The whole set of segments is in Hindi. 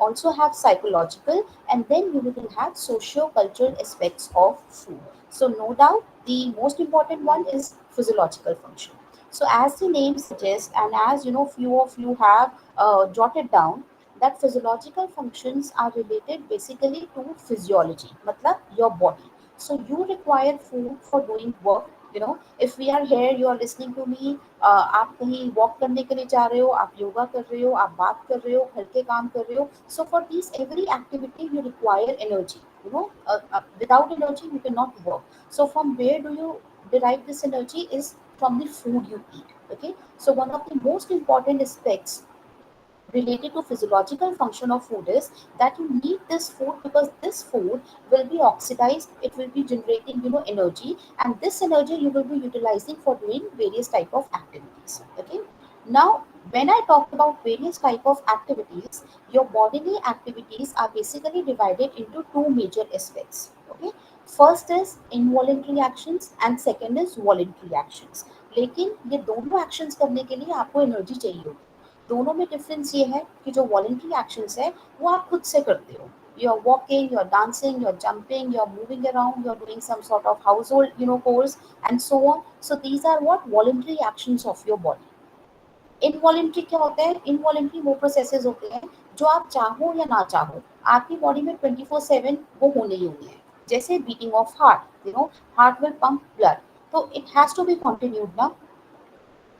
also have psychological, and then you will have socio-cultural aspects of food. So no doubt the most important one is physiological function. So as the name suggests, and as you know, few of you have jotted down, that physiological functions are related basically to physiology, matlab your body. So you require food for doing work. You know, if we are here, you are listening to me, आप कहीं वॉक करने के लिए जा रहे हो, आप योगा कर रहे हो, आप बात कर रहे हो, घर के काम कर रहे हो, so for this every activity you require energy. You know, without energy you cannot work. So from where do you derive this energy is from the food you eat. Okay, so one of the most important aspects related to physiological function of food is that you need this food because this food will be oxidized, it will be generating, you know, energy, and this energy you will be utilizing for doing various type of activities. Okay, now when I talk about various type of activities, your bodily activities are basically divided into two major aspects. Okay, first is involuntary actions and second is voluntary actions. लेकिन ये दोनों एक्शंस करने के लिए आपको एनर्जी चाहिए होगी. दोनों में डिफरेंस ये है कि जो वॉलंटरी एक्शंस है वो आप खुद से करते हो. You are walking, you are dancing, you are jumping, you are moving around, you are doing some sort of household, you know, course and so on. So these are what voluntary actions of your body. Involuntary क्या होता है? इनवॉलेंट्री वो प्रोसेसेस होते हैं जो आप चाहो या ना चाहो आपकी बॉडी में 24/7 वो होने ही होने हैं. जैसे beating of heart, you know, heart will pump blood, तो it has to be continued ना.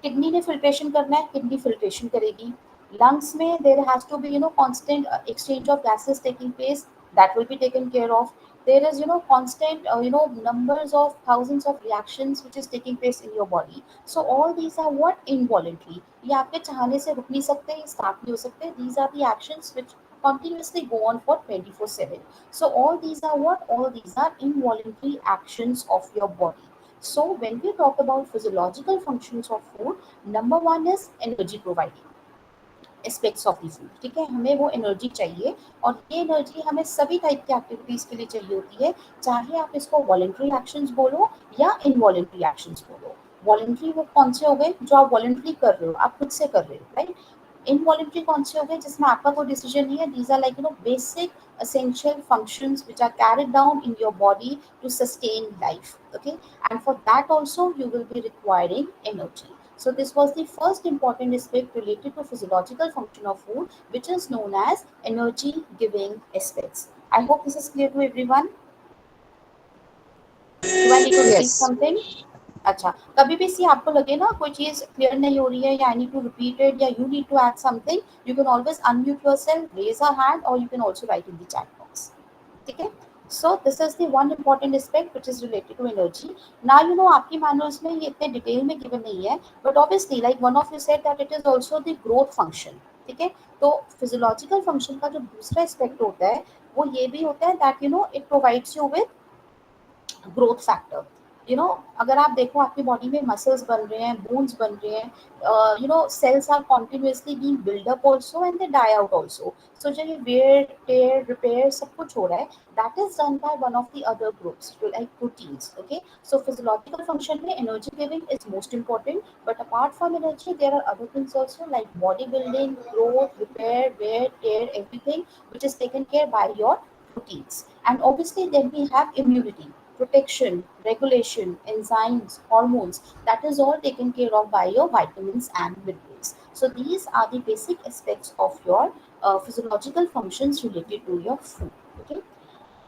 किडनी ने फिल्ट्रेशन करना है, किडनी फिल्ट्रेशन करेगी. लंग्स में there has to be, you know, constant exchange of gases taking place, that will be taken care of. There is, you know, constant, you know, numbers of thousands of reactions which is taking place in your body. So all these are what involuntary. ये आपके चाहने से रुक नहीं सकते, स्टार्ट नहीं हो सकते. These are the actions which continuously go on for 24/7. So all these are what? All these are involuntary actions of your body. So when we talk about physiological functions of food, number one is energy providing aspects of the food. ठीक है, हमें वो एनर्जी चाहिए और ये एनर्जी हमें सभी टाइप के एक्टिविटीज के लिए चाहिए होती है, चाहे आप इसको वॉलंटरी एक्शंस बोलो या इनवॉलंटरी एक्शंस बोलो. वॉलंटरी वो कौन से हो गए जो आप वॉलंटरी कर रहे हो, आप खुद से कर रहे हो, राइट. इनवॉलंटरी कौन से हो गए जिसमें आपका कोई डिसीजन नहीं है. These are like, you know, basic essential functions which are carried down in your body to sustain life. Okay, and for that also you will be requiring energy. So this was the first important aspect related to physiological function of food, which is known as energy giving aspects. I hope this is clear to everyone. Do I need to repeat Yes. something? अच्छा, कभी भी सी आपको लगे ना कोई चीज क्लियर नहीं हो रही है या I need to repeat it या you need to add something, you can always unmute yourself, raise a hand, और you can also write in the chat box. ठीक है. So this is the one important aspect which is related to energy. Now you know आपकी मैनुअल्स में ये इतने डिटेल में गिवन नहीं है, but obviously like one of you said that it is also the growth function. ठीक है, तो फिजियोलॉजिकल फंक्शन का जो दूसरा एस्पेक्ट होता है वो ये भी होता है that, you know, it provides you with growth factor. You know, अगर आप देखो आपकी बॉडी में मसल्स बन रहे हैं, बोन्स बन रहे हैं, you know, cells are continuously being build up also and they die out also. So जो ये वेयर टेयर रिपेयर सब कुछ हो रहा है, that is done by one of the other groups like proteins. Okay, so physiological function में energy giving is most important, but apart from energy there are other things also like body building, growth, repair, wear tear, everything which is taken care by your proteins. And obviously then we have immunity, protection, regulation, enzymes, hormones, that is all taken care of by your vitamins and minerals. So these are the basic aspects of your physiological functions related to your food. Okay.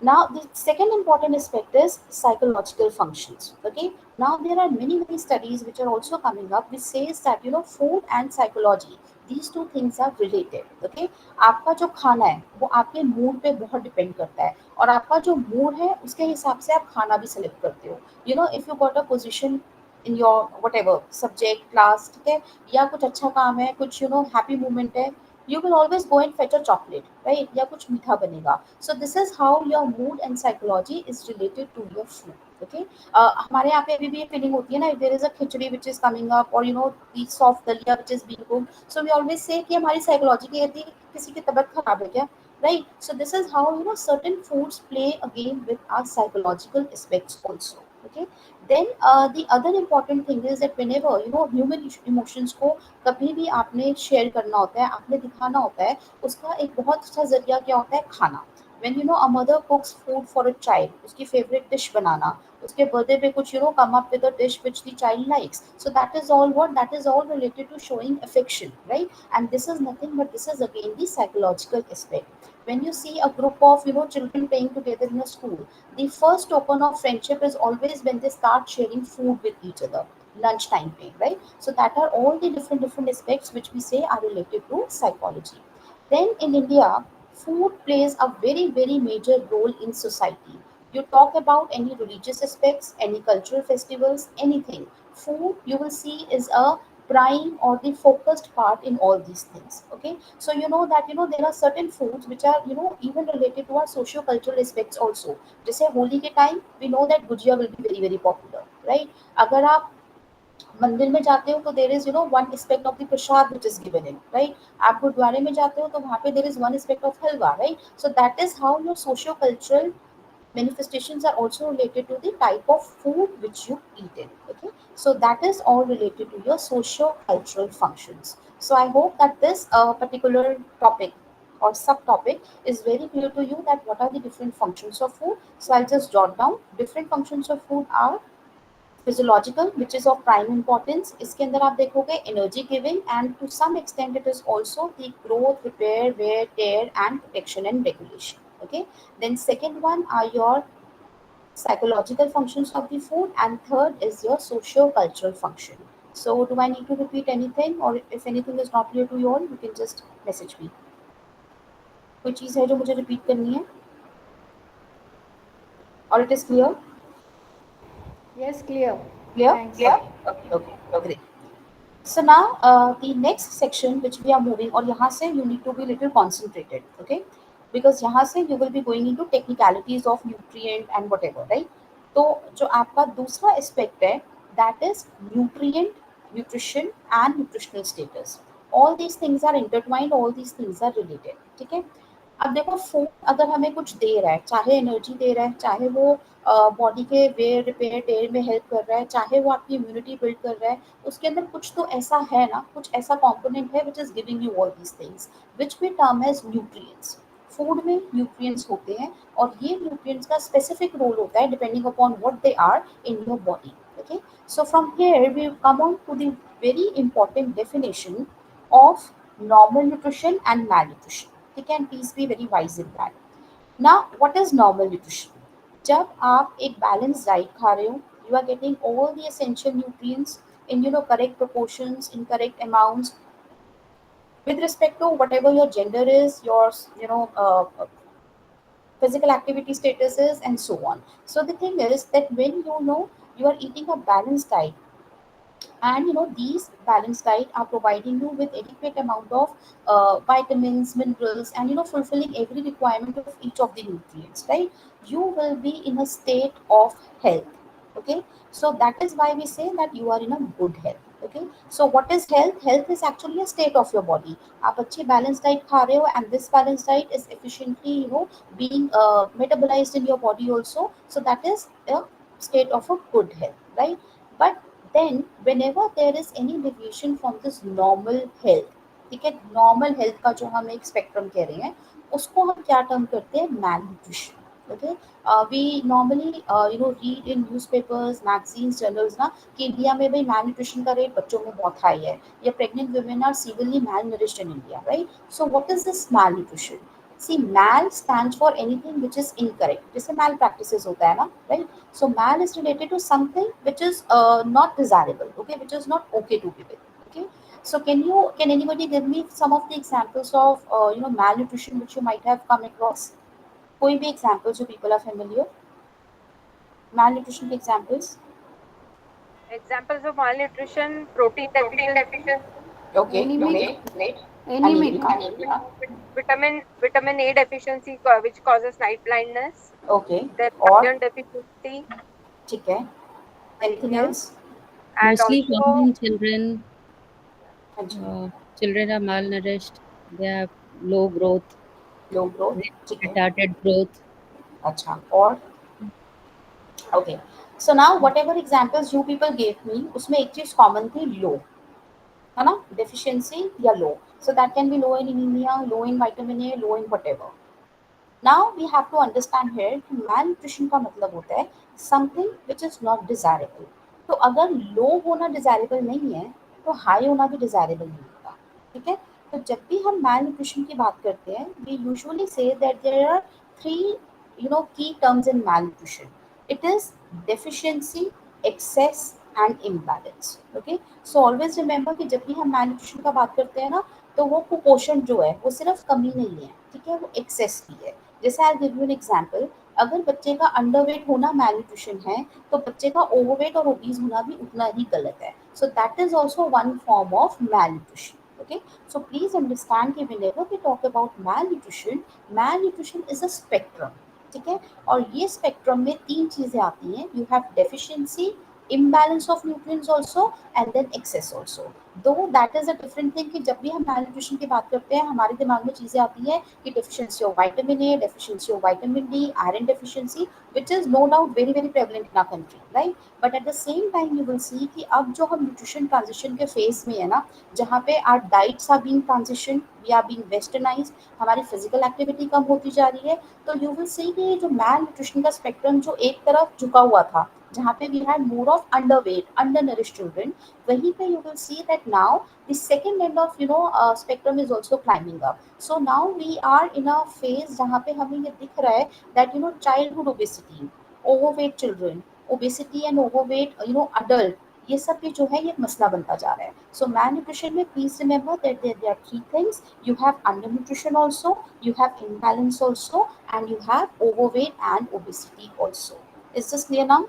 Now, the second important aspect is psychological functions. Okay. Now, there are many studies which are also coming up which says that, you know, food and psychology, these two things are related. Okay. आपका जो खाना है वो आपके मूड पे बहुत डिपेंड करता है और आपका जो मूड है उसके हिसाब से आप खाना भी सिलेक्ट करते हो. You know, if you got a position in your what ever subject class, ठीक है, या कुछ अच्छा काम है, कुछ, यू नो, हैप्पी मोमेंट है, you will always go and fetch a chocolate, right? या कुछ मीठा बनेगा. So this is how your mood and psychology is related to your food. Okay. हमारे यहाँ पे अभी भी ये फीलिंग होती है ना, if there is a khichdi which is coming up or, you know, the soft dalia which is being cooked, so we always say कि हमारी psychology कहती है कि किसी की तबीयत खराब है क्या, right? So this is how, you know, certain foods play a game with our psychological aspects also, Okay. Then the other important thing is that whenever human emotions को कभी भी आपने शेयर करना होता है, आपने दिखाना होता है, उसका एक बहुत अच्छा जरिया क्या होता है, खाना. When a mother cooks food for a child, उसकी favorite dish बनाना, उसके birthday पे कुछ come up with a dish which the child likes. So that is all what, that is all related to showing affection, right? And this is nothing but this is again the psychological aspect. When you see a group of children playing together in a school, the first token of friendship is always when they start sharing food with each other, lunchtime playing, right? So that are all the different aspects which we say are related to psychology. Then in India, food plays a very major role in society. You talk about any religious aspects, any cultural festivals, anything, food you will see is a prime or the focused part in all these things. Okay, so you know that there are certain foods which are even related to our socio cultural aspects also. जैसे होली के time we know that gujiya will be very popular, right? अगर आप मंदिर में जाते हो तो there is one aspect of the Prasad which is given in, right? आप गुरुद्वारे में जाते हो तो वहाँ पे there is one aspect of halwa, right? So that is how your socio cultural manifestations are also related to the type of food which you eat in. Okay, so that is all related to your socio-cultural functions. So I hope that this particular topic or subtopic is very clear to you, that what are the different functions of food. So I'll just jot down. Different functions of food are physiological which is of prime importance. इसके अंदर आप देखोगे energy giving and to some extent it is also the growth, repair, wear, tear and protection and regulation. Okay, then second one are your psychological functions of the food, and third is your socio-cultural function. So do I need to repeat anything, or if anything is not clear to you all, you can just message me. कोई चीज़ है जो मुझे रिपीट करनी है, or it is clear? Yes, clear. Clear? Thanks. Clear? Okay, okay, great. So now the next section which we are moving, और यहाँ से you need to be little concentrated, okay? Because यहाँ से you will be going into technicalities of nutrient and whatever, right? तो जो आपका दूसरा aspect है, that is nutrient, nutrition and nutritional status. All these things are intertwined, all these things are related, ठीक है? अब देखो फूड अगर हमें कुछ दे रहा है, चाहे एनर्जी दे रहा है, चाहे वो बॉडी के वेयर, रिपेयर, टेयर में हेल्प कर रहा है, चाहे वो आपकी इम्यूनिटी बिल्ड कर रहा है, उसके अंदर कुछ तो ऐसा है ना, कुछ ऐसा कंपोनेंट है which is giving you all these things which we term as nutrients. Food में न्यूट्रिएंट्स होते हैं, और ये न्यूट्रिएंट्स का स्पेसिफिक रोल होता है depending upon what they are in your body. Okay, so from here we come on to the very important definition of normal nutrition and malnutrition. ठीक है, and please be very wise in that. Now, what is normal nutrition? जब आप एक balanced diet खा रहे हो, you are getting all the essential nutrients in correct proportions, in correct amounts, with respect to whatever your gender is, your physical activity status is, and so on. So the thing is that when you are eating a balanced diet, and these balanced diet are providing you with adequate amount of vitamins, minerals, and fulfilling every requirement of each of the nutrients, right? You will be in a state of health. Okay, so that is why we say that you are in a good health. Okay, so what is health? Health is actually a state of your body. आप अच्छी balanced diet खा रहे हो, and this balanced diet is efficiently being metabolized in your body also, so that is a state of a good health, right? But then whenever there is any deviation from this normal health, ठीक है, नॉर्मल हेल्थ का जो हम एक स्पेक्ट्रम कह रहे हैं, उसको हम क्या टर्म करते हैं, malnutrition. Okay, we normally read in newspapers, magazines, journals ना, कि इंडिया में भाई मैल न्यूट्रिशन का रेट बच्चों में बहुत हाई है, या pregnant women are severely mal nourished in India, right? So what is this mal nutrition? See, mal stands for anything which is incorrect. जैसे malpractices होता है ना, right? So mal is related to something which is not desirable, okay, which is not okay to be with. Okay, so can anybody give me some of the examples of malnutrition which you might have come across? कोई भी examples जो people are familiar? Malnutrition के examples? Examples of malnutrition: protein deficiency, Okay, Anemic. okay, great. Anemic. Anemia. vitamin A deficiency, which causes night blindness. Okay, Then और iron deficiency, ठीक है. Anything anemia, else? and Mostly common also in children. हाँ जी. Children are malnourished. They have low growth, Low growth. ठीक है. retarded growth. अच्छा, और Okay. So now whatever examples you people gave me, उसमें एक चीज कॉमन थी, लो, है ना, deficiency या low. So that can be low in anemia, low in vitamin A, low in whatever. Now we have to understand here कि malnutrition का मतलब होता है something which is not desirable. तो अगर low होना desirable नहीं है, तो high होना भी desirable नहीं होगा, ठीक है? तो जब भी हम malnutrition की बात करते हैं, we usually say that there are three, key terms in malnutrition. It is deficiency, excess and imbalance. Okay, so always remember कि जब भी हम malnutrition का बात करते हैं ना, तो वो कुपोषण जो है वो सिर्फ कमी नहीं है, ठीक है, वो एक्सेस भी है. जैसे I give you an example, अगर बच्चे का अंडरवेट होना malnutrition है, तो बच्चे का ओवरवेट और ओबीज होना भी उतना ही गलत है. So that is also one form of malnutrition. Okay, so please understand कि whenever we talk about malnutrition, malnutrition is a spectrum. ठीक है, और ये स्पेक्ट्रम में तीन चीजें आती हैं. You have deficiency, imbalance of nutrients also and then excess also. Though that is a different thing कि जब भी हम malnutrition की बात करते हैं, हमारे दिमाग में चीजें आती हैं कि deficiency of vitamin A, deficiency of vitamin D, iron deficiency, which is no doubt very very prevalent in our country, right? But at the same time you will see कि अब जो हम nutrition transition के phase में है ना, जहाँ पे our diets are being transition, we are being westernized, हमारी physical activity कम होती जा रही है, तो यू विल सी कि जो मैल न्यूट्रिशन का स्पेक्ट्रम जो एक तरफ झुका हुआ था, जहाँ पे we had more of underweight, under nourished children, वहीं पे you will see that now the second end of spectrum is also climbing up. So now we are in a phase जहाँ पे हमें ये दिख रहा है that childhood obesity, overweight children, obesity and overweight adult, ये सब भी जो है ये मसला बनता जा रहा है. सो मैल न्यूट्रिशन में please remember that there are three things. You have undernutrition also, you have imbalance also, and you have overweight and obesity also. Is this clear now?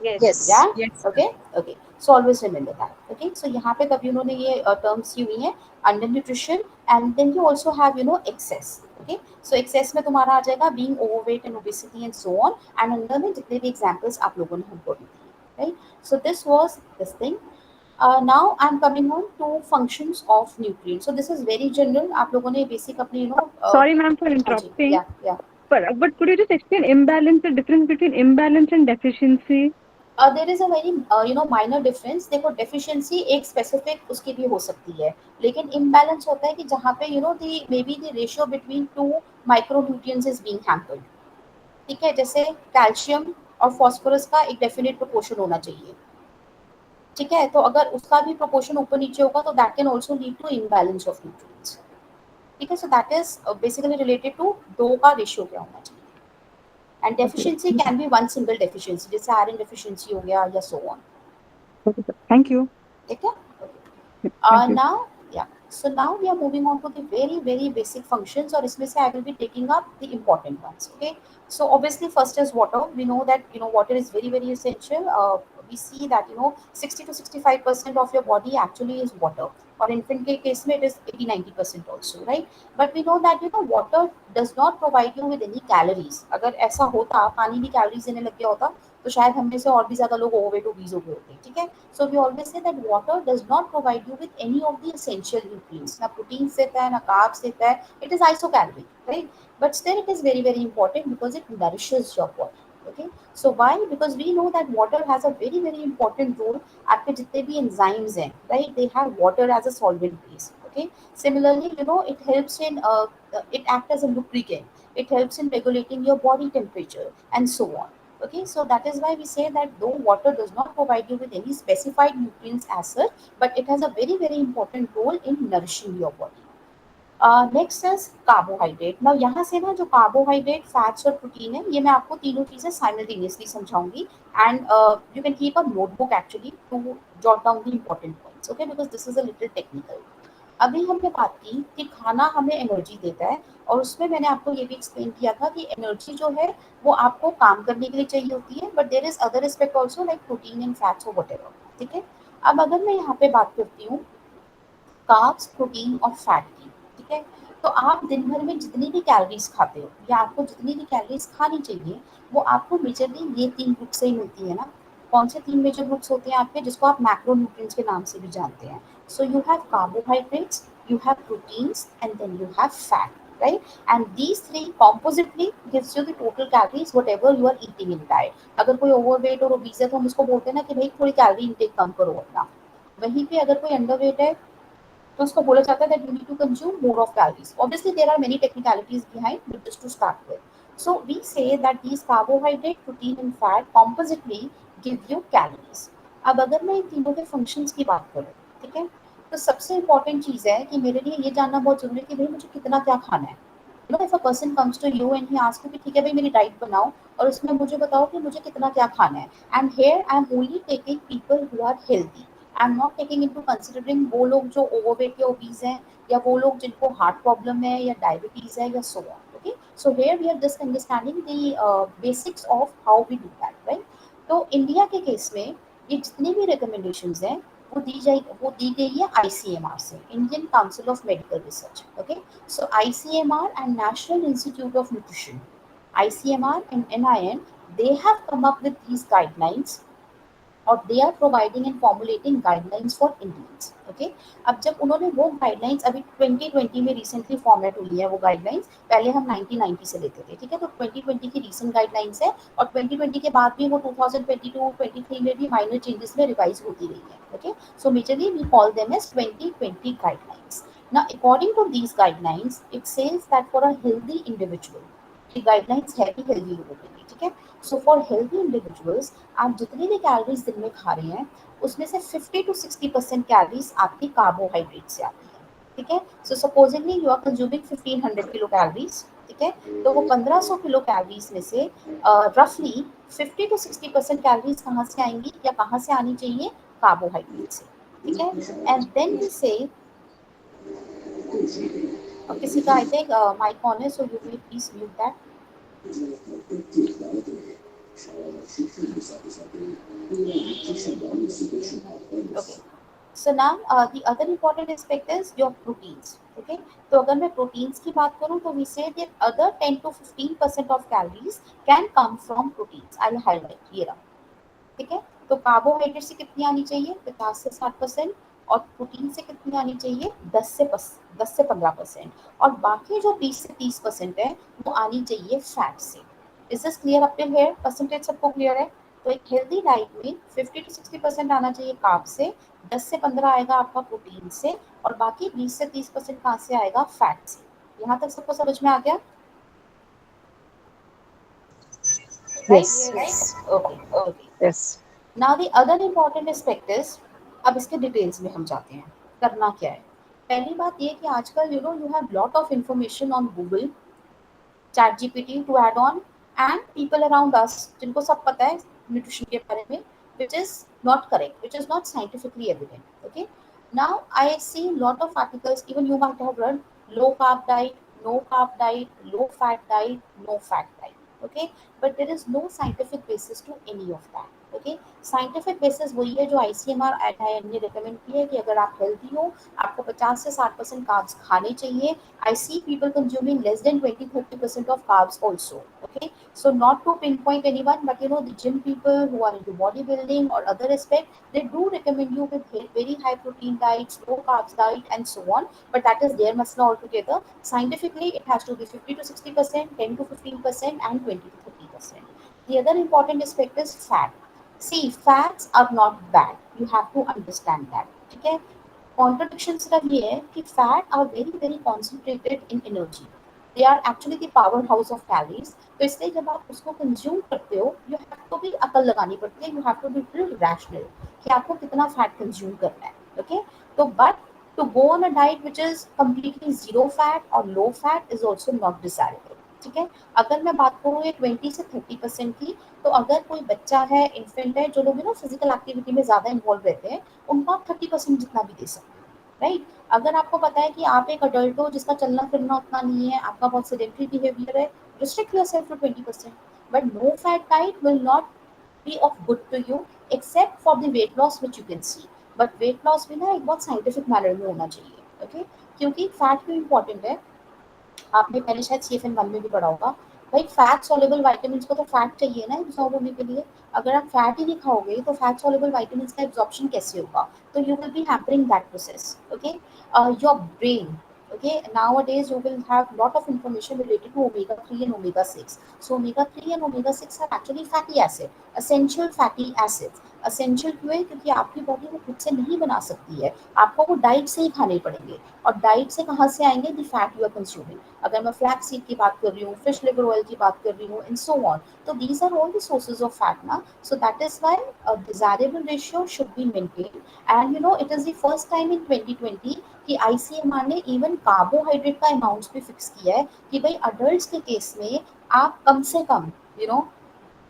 Yes. Yeah. Yes. Okay. Okay. So always remember that. Okay. So यहाँ पे तभी उन्होंने ये terms दी हुई हैं, undernutrition, and then you also have excess. Okay. So excess में तुम्हारा आ जाएगा being overweight and obesity and so on. And अंदर में जितने भी examples आप लोगों ने हमको दी थी, right? So this was this thing. Now I'm coming on to functions of nutrients. So this is very general. आप लोगों ने basic अपने Sorry, ma'am, for हाँ जी, interrupting. yeah. But could you just explain imbalance, the difference between imbalance and deficiency? There is a very minor difference. देखो deficiency एक specific उसकी भी हो सकती है, लेकिन imbalance होता है कि जहाँ पे the maybe the ratio between two micronutrients is being hampered. ठीक है, जैसे कैल्शियम और फॉस्फोरस का एक डेफिनेट प्रोपोर्शन होना चाहिए, ठीक है, तो अगर उसका भी प्रोपोर्शन ऊपर नीचे होगा तो that can also lead to imbalance of nutrients. ठीक है, so that is basically related to दो का रेशियो क्या होना चाहिए. And deficiency can be one single deficiency, जैसे आयरन डेफिशिएंसी हो गया या so on. Okay, sir. Thank you. ठीक है. Thank you. Now, yeah. So now we are moving on to the very very basic functions, और इसमें से I will be taking up the important ones. Okay. So obviously first is water. We know that water is very very essential. We see that 60 to 65% of your body actually is water. और infant के case में it is 80-90% also, right? But we know that water does not provide you with any calories. अगर ऐसा होता, पानी भी calories देने लग गया होता, तो शायद हम में से और भी ज्यादा लोग ओवरवेट ओबीज हो गए होते. ठीक है. So we always say that water does not provide you with any of the essential nutrients. ना proteins देता है, ना carbs देता है. It is isocaloric, right? But still it is very very important because it nourishes your body. Okay. So why? Because we know that water has a very very important role. आपके जितने भी enzymes हैं, right? They have water as a solvent base. Okay. Similarly, it helps in it acts as a lubricant. It helps in regulating your body temperature and so on. Okay, so that is why we say that though water does not provide you with any specified nutrients as such, but it has a very very important role in nourishing your body. Next is carbohydrate. Now यहाँ से ना जो carbohydrate, fats और protein है, ये मैं आपको तीनों चीजें simultaneously समझाऊंगी, and you can keep a notebook actually to jot down the important points. Okay, because this is a little technical. अभी हमने बात की कि खाना हमें एनर्जी देता है, और उसमें मैंने आपको ये भी एक्सप्लेन किया था कि एनर्जी जो है वो आपको काम करने के लिए चाहिए होती है, but there is other aspect also like protein and fats और व्हाटएवर. ठीक है. अब अगर मैं यहाँ पे बात करती हूँ कार्ब्स, प्रोटीन और फैट की, ठीक है, तो आप दिन भर में जितनी भी कैलोरीज खाते हो या आपको जितनी भी कैलोरीज खानी चाहिए, वो आपको मेजरली ये तीन ग्रुप से ही मिलती है ना. कौन से तीन मेजर ग्रुप्स होते हैं आपके, जिसको आप मैक्रोन्यूट्रिएंट्स के नाम से भी जानते हैं. So you have carbohydrates, you have proteins, and then you have fat. right? And these three compositely gives you the total calories whatever you are eating in diet. अगर कोई overweight और obese है तो हम उसको बोलते हैं ना कि भाई थोड़ी कैलोरी इंटेक कम करो अपना, वहीं पे अगर कोई अंडरवेट है तो उसको बोला जाता है that you need to consume more of calories. Obviously there are many technicalities behind, but just to start with, so we say that these carbohydrate, protein and fat compositely give you calories. अब अगर मैं इन तीनों के फंक्शंस की बात करूँ, ठीक है, तो सबसे इम्पोर्टेंट चीज़ है कि मेरे लिए ये जानना बहुत जरूरी है कि भाई मुझे कितना क्या खाना है. You know, if a person comes to you and he asks you कि ठीक है भाई मेरी डाइट बनाओ और उसमें मुझे बताओ कि मुझे कितना क्या खाना है, and here I am only taking people who are healthy. I am not taking into considering वो लोग जो ओवरवेट या ओबीज हैं, या वो लोग जिनको हार्ट प्रॉब्लम है या डायबिटीज है या so on. Okay, so here we are just understanding the basics of how we do that, right? तो इंडिया के केस में ये जितनी भी रिकमेंडेशंस हैं वो दी गई है आईसीएमआर से, Indian council of medical research. Okay, so ICMR and national institute of nutrition, ICMR and NIN, they have come up with these guidelines और they are providing and formulating guidelines for Indians. Okay, अब जब उन्होंने वो guidelines अभी 2020 में recently format हुई है वो guidelines, पहले हम 1990 से लेते थे, ठीक है, तो 2020 की recent guidelines है और 2020 के बाद भी वो 2022-23 में भी minor changes में revise होती रही है. Okay, so majorly we call them as 2020 guidelines. Now according to these guidelines, it says that for a healthy individual, ये guidelines है भी healthy लोगों के लिए, ठीक है. So for healthy individuals, आप जितनी भी कैलोरीज दिन में खा रहे हैं उसमें से 50 to 60% कैलोरीज आपकी कार्बोहाइड्रेट से आती है, ठीक है. So supposingly you are consuming 1500 kilo calories, ठीक है, तो वो 1500 किलो कैलोरीज में से रफली 50 to 60% कैलोरीज कहाँ से आएंगी या कहाँ से आनी चाहिए? कार्बोहाइड्रेट से, ठीक है. एंड देन वी से किसी का आई थिंक माइक ऑन है, so you will please mute that. Okay. So now the other important aspect is your proteins. Okay. तो अगर मैं proteins की बात करूँ तो we say that other 10 to 15% of calories can come from proteins. I'll highlight ये रहा, ठीक है. तो कार्बोहाइड्रेट से कितनी आनी चाहिए? 50 से 60%, और प्रोटीन से कितनी आनी चाहिए? 10 से 15%, और बाकी जो 20 से 30% है वो आनी चाहिए फैट से. Is this clear up till here? Percentage सबको क्लियर है? तो एक हेल्दी डाइट में 50 to 60% आना चाहिए कार्ब से, 10 से 15 आएगा आपका प्रोटीन से, और बाकी 20 से 30% कहाँ से आएगा? फैट से. यहाँ तक सबको समझ में आ गया? Yes. Okay. Yes. Now the other important aspect is, अब इसके डिटेल्स में हम जाते हैं. करना क्या है? पहली बात ये कि आजकल you have lot of information on Google, ChatGPT to add on, and people around us जिनको सब पता है न्यूट्रिशन के बारे में, which is not correct, which is not scientifically evident. Okay, now I see lot of articles, even you might have read low carb diet, no carb diet, low fat diet, no fat diet. Okay, but there is no scientific basis to any of that. Okay, scientific basis वही है जो आईसीएमआर ने रिकमेंड की है कि अगर आप हेल्दी हो आपको 50 से 60% कार्ब्स खाने चाहिए. I see people consuming less than 20-30% of carbs also. Okay, so not to pinpoint anyone, but the gym people who are into bodybuilding or other aspect, they do recommend you with very high protein diets, low carbs diet, and so on. But that is their masala altogether. Scientifically, it has to be 50 to 60%, 10 to 15%, and 20 to 30%. The other important aspect is fat. See, fats are not bad. You have to understand that. ठीक है? Contradiction सिर्फ ये है कि fat are very very concentrated in energy. They are actually the powerhouse of calories. तो इसलिए जब आप उसको consume करते हो, you have to भी अकल लगानी पड़ती है. You have to be pretty rational कि आपको कितना fat consume करना है. Okay? तो but to go on a diet which is completely zero fat or low fat is also not desirable. ठीक है? अगर मैं बात करूँ ये 20 से 30% की, तो अगर कोई बच्चा है, इन्फेंट है, जो लोग फिजिकल एक्टिविटी में ज्यादा इन्वॉल्व रहते हैं, उनको आप 30% जितना भी दे सकते हो, राइट? अगर आपको पता है कि आप एक अडल्ट हो जिसका चलना फिरना उतना नहीं है, आपका बहुत सेडेंटरी बिहेवियर है, restrict yourself to 20%. But no fat diet will not be of good to you except for the weight loss which you can see. But weight loss भी ना एक बहुत साइंटिफिक मैनर में होना चाहिए. ओके, क्योंकि फैट क्यों इंपॉर्टेंट है? आपने पहले शायद CFN1 में भी पढ़ा होगा. भाई फैट सॉल्युबल विटामिन्स को तो फैट चाहिए ना एब्जॉर्ब होने के लिए. अगर आप फैट ही नहीं खाओगे तो फैट सॉल्युबल विटामिन्स का एब्जॉर्प्शन कैसे होगा? तो you will B hampering that process. Okay, your brain, Okay, nowadays you will have lot of information related to omega 3 and omega 6. So omega 3 and omega 6 are actually fatty acid, essential fatty acids. Essential क्यों है? क्योंकि आपकी बॉडी वो खुद से नहीं बना सकती है, आपको वो डाइट से ही खाने पड़ेंगे। और डाइट से कहाँ से आएंगे? The fat you are consuming. अगर मैं फ्लैक्स सीड की बात कर रही हूँ, फिश लिवर ऑयल की बात कर रही हूँ, एंड सो ऑन, तो these are all the sources of fat ना। So that is why a desirable ratio should be maintained. And you know it is the first time in 2020 कि आईसीएमआर ने इवन कार्बोहाइड्रेट का अमाउंट भी फिक्स किया है कि भाई अडल्ट्स के केस में आप कम से कम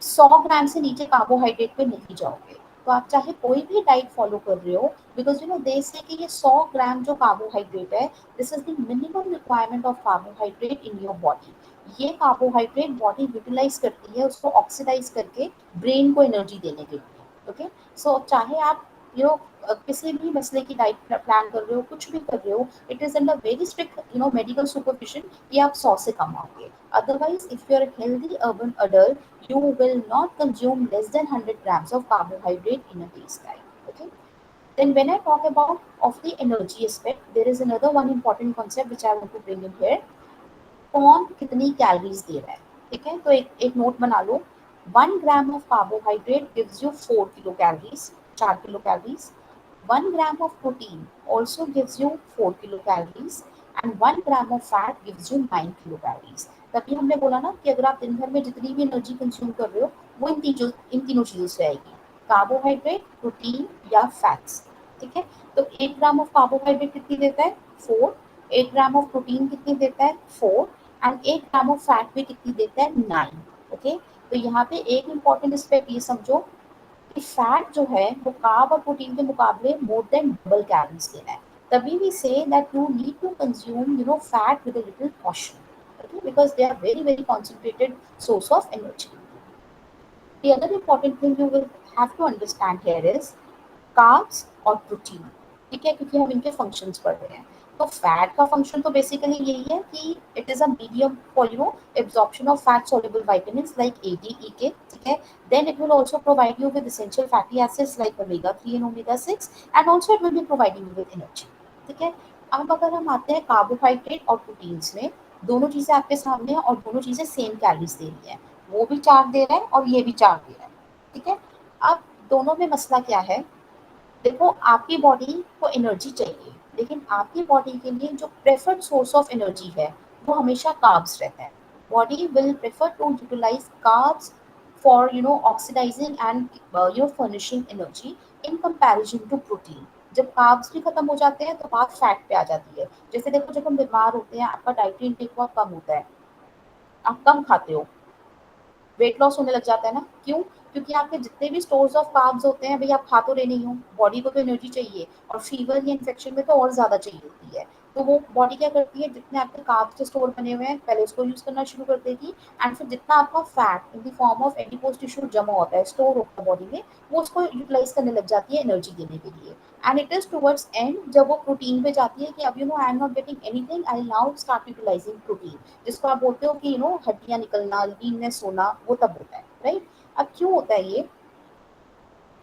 100 ग्राम से नीचे कार्बोहाइड्रेट पे नहीं जाओगे। तो आप चाहे कोई भी डाइट फॉलो कर रहे हो, बिकॉज दे से कि ये 100 ग्राम जो कार्बोहाइड्रेट है, this is the minimum requirement of carbohydrate in your body. ये कार्बोहाइड्रेट बॉडी यूटिलाइज करती है उसको ऑक्सीडाइज करके ब्रेन को एनर्जी देने के लिए। ओके, सो चाहे आप किसी भी मसले की डाइट प्लान कर रहे हो, कुछ भी कर रहे हो, it is under very strict medical supervision कि आप 100 से कम आओगे। Otherwise if you are healthy urban adult, you will not consume less than 100 grams of carbohydrate in a day's diet. Okay. Then when I talk about of the energy aspect, there is another one important concept which I want to bring in here. कौन कितनी कैलोरीज दे रहा है? ठीक है, तो एक नोट बना लो। 1 gram of carbohydrate gives you 4 kilo calories, 4 kilo calories. 1 gram of protein also gives you 4 kilocalories and 1 gram of fat gives you 9 kilocalories. तभी हमने बोला ना कि अगर आप दिन भर में जितनी भी एनर्जी कंज्यूम कर रहे हो वो इन तीनों चीजों से आएगी, कार्बोहाइड्रेट, प्रोटीन या फैट्स। ठीक है, तो 1 ग्राम ऑफ कार्बोहाइड्रेट कितनी देता है? 4। 1 ग्राम ऑफ प्रोटीन कितनी देता है? 4। एंड 1 ग्राम ऑफ फैट भी कितनी देता है? 9। ओके, तो यहाँ पे एक इंपॉर्टेंट एस्पेक्ट ये समझो कि फैट जो है वो कार्ब और प्रोटीन के मुकाबले मोर देन डबल कैलोरीज देना है। तभी we say that you need to consume fat with a little caution, okay, because they are very very concentrated source of energy. The other important thing you will have to understand here is carbs और प्रोटीन। ठीक है, क्योंकि हम इनके फंक्शंस पढ़ रहे हैं। तो फैट का फंक्शन तो बेसिकली यही है कि it is a medium for absorption of fat soluble vitamins like A, D, E, K. ठीक है, then it will also provide you with essential fatty acids like omega 3 and omega 6, and also it will be providing you with energy. ठीक है, अब अगर हम आते हैं कार्बोहाइड्रेट और प्रोटीन्स में, दोनों चीजें आपके सामने हैं और दोनों चीजें सेम कैलोरीज दे रही है। वो भी 4 दे रहा है और ये भी 4 दे रहा है। ठीक है, अब दोनों में मसला क्या है? देखो, आपकी बॉडी को एनर्जी चाहिए, लेकिन आपकी बॉडी के लिए जो प्रेफर्ड सोर्स ऑफ एनर्जी है वो हमेशा कार्ब्स रहता है। Body will prefer to utilise carbs for oxidising and furnishing energy in comparison to protein. जब कार्ब्स भी खत्म हो जाते हैं तो बात फैट पे आ जाती है। जैसे देखो, जब हम बीमार होते हैं, आपका डाइटरी इंटेक बहुत कम होता है, आप कम खाते हो, वेट लॉस होने लग जाता है ना। क्यों? क्योंकि आपके जितने भी स्टोर्स ऑफ कार्ब्स होते हैं, भाई आप खा तो रहे नहीं हो, बॉडी को तो एनर्जी चाहिए, और फीवर या इन्फेक्शन में तो और ज्यादा चाहिए होती है। तो वो बॉडी क्या करती है, जितने आपके कार्ब्स के स्टोर बने हुए हैं पहले उसको यूज करना शुरू कर देगी, एंड फिर जितना आपका fat in the form of adipose tissue जमा होता है, स्टोर होता है बॉडी में, वो उसको यूटिलाइज करने लग जाती है एनर्जी देने के लिए। And it is towards end जब वो प्रोटीन पे जाती है कि अब I am not getting anything, I now start utilising protein, जिसको आप बोलते हो कि हड्डियां निकलना, लीननेस होना, वो तब होता है, राइट। अब क्यों होता है ये?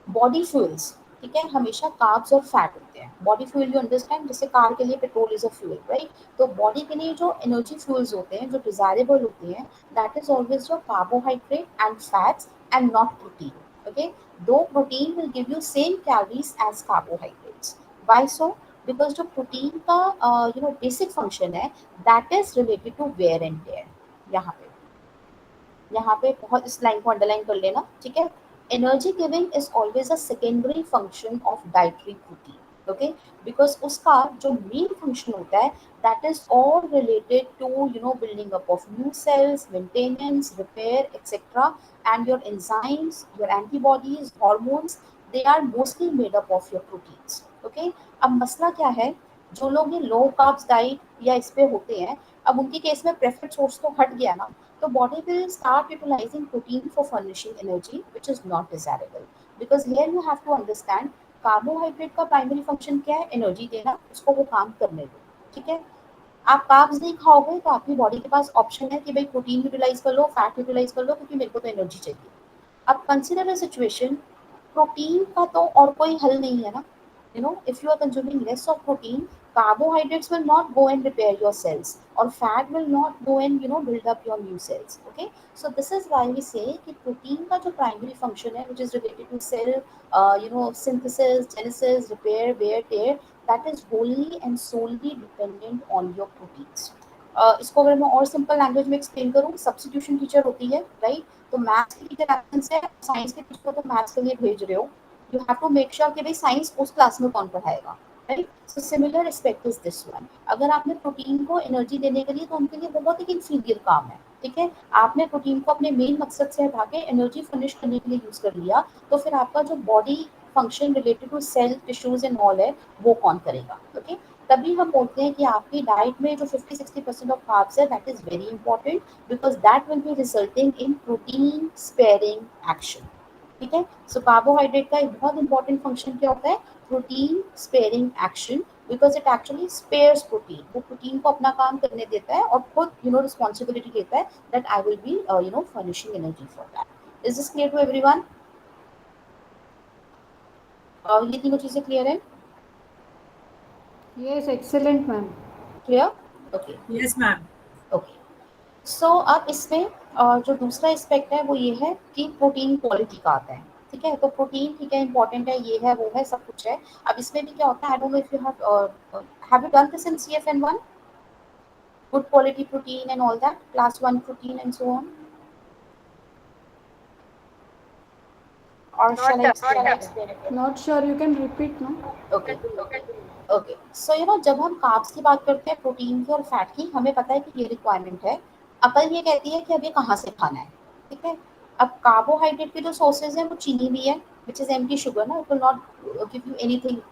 बॉडी फ्यूल्स, ठीक है, हमेशा कार्ब्स और फैट होते हैं। बॉडी फ्यूल यू अंडरस्टैंड, जैसे कार के लिए petrol is a fuel, right. तो बॉडी के लिए जो एनर्जी फ्यूल्स होते हैं, जो डिजायरेबल होते हैं, that is always your carbohydrate and fats and not protein. Okay, though protein will give you same calories as carbohydrates. Why so? Because जो प्रोटीन का बेसिक फंक्शन है, that is related to wear and tear. यहाँ पे बहुत इस लाइन को अंडरलाइन कर लेना, ठीक है। Energy giving is always a secondary function of dietary protein, okay, because उसका जो मेन फंक्शन होता है, that is all related to building up of new cells, maintenance, repair etcetera, and your enzymes, your antibodies, hormones, they are mostly made up of your proteins. Okay, अब मसला क्या है, जो लोग ये लो कार्ब्स डाइट या इस पे होते हैं, अब उनके केस में प्रेफर्ड सोर्स तो हट गया ना, तो body will start utilizing protein for furnishing energy, which is not desirable, because here you have to understand carbohydrate का प्राइमरी फंक्शन क्या है? एनर्जी देना, उसको वो काम करने दो, ठीक है। आप कार्ब्स नहीं खाओगे तो आपकी बॉडी के पास ऑप्शन है कि भाई प्रोटीन यूटिलाइज कर लो, फैट यूटिलाइज कर लो, क्योंकि मेरे को तो एनर्जी चाहिए। अब कंसिडर अ सिचुएशन, प्रोटीन का तो और कोई हल नहीं है ना, if you are consuming less of protein, carbohydrates will not go and repair your cells, or fat will not go and build up your new cells. Okay, so this is why we say कि protein का जो primary function है, which is related to cell synthesis, genesis, repair, wear, tear, that is wholly and solely dependent on your proteins. इसको अगर मैं और सिंपल लैंग्वेज में एक्सप्लेन करूँ, सब्स्टिट्यूशन टीचर होती है, राइट? तो मैथ्स की टीचर एब्सेंस है, साइंस के टीचर को तो मैथ्स के लिए भेज रहे हो, you have to make sure कि भाई साइंस उस क्लास में कौन पढ़ाएगा, right? So similar aspect is this one. अगर आपने प्रोटीन को एनर्जी देने के लिए, तो उनके लिए बहुत ही इंफीरियर काम है, ठीक है? आपने प्रोटीन को अपने मेन मकसद से हटा के एनर्जी फर्निश करने के लिए यूज कर लिया, तो फिर आपका जो body function related to cell tissues and all है, वो कौन करेगा? ओके, तभी हम बोलते हैं कि आपकी डाइट में जो 50-60% ऑफ कार्ब्स है, that is very important, because that will B resulting in protein sparing action. ठीक है, सो कार्बोहाइड्रेट का एक बहुत इंपॉर्टेंट फंक्शन क्या होता है? Protein sparing action, because it actually spares protein, वो प्रोटीन को अपना काम करने देता है और खुद रिस्पॉन्सिबिलिटी लेता है that I will be furnishing energy for that. Is this clear to everyone? ये तीनों चीजें क्लियर है? Yes, excellent, ma'am. Clear? Okay, Yes, ma'am. Okay. So अब इसमें जो दूसरा एस्पेक्ट है वो ये है कि प्रोटीन क्वालिटी का आता है, ठीक है? तो प्रोटीन ठीक है, इंपॉर्टेंट है, ये है वो है, सब कुछ है। अब इसमें भी क्या होता है, I don't know if you have you done this in CFN1, good quality protein and all that, class 1 protein and so on, or Not shall I done, shall not I done. explain it? Not sure, you can repeat, no? Okay, okay. So जब हम कार्ब्स की बात करते हैं, प्रोटीन की और फैट की, हमें पता है कि ये रिक्वायरमेंट है। अकल ये कहती है कि अब ये कहाँ से खाना है, ठीक है? अब कार्बोहाइड्रेट के जो सोर्सेज हैं वो चीनी भी है, विच इज एम्प्टी शुगर ना, it will not give you anything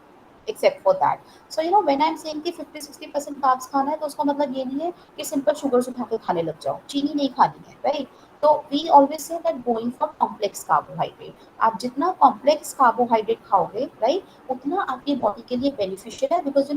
except for that. So when I'm saying कि 50-60% कार्ब्स खाना है, तो उसका मतलब ये नहीं है कि सिंपल शुगर उठा के खाने लग जाओ, चीनी नहीं खानी है, राइट? तो we always say that going for complex carbohydrate, आप जितना कॉम्प्लेक्स कार्बोहाइड्रेट खाओगे, राइट, उतना आपकी बॉडी के लिए बेनिफिशियल है, बिकॉज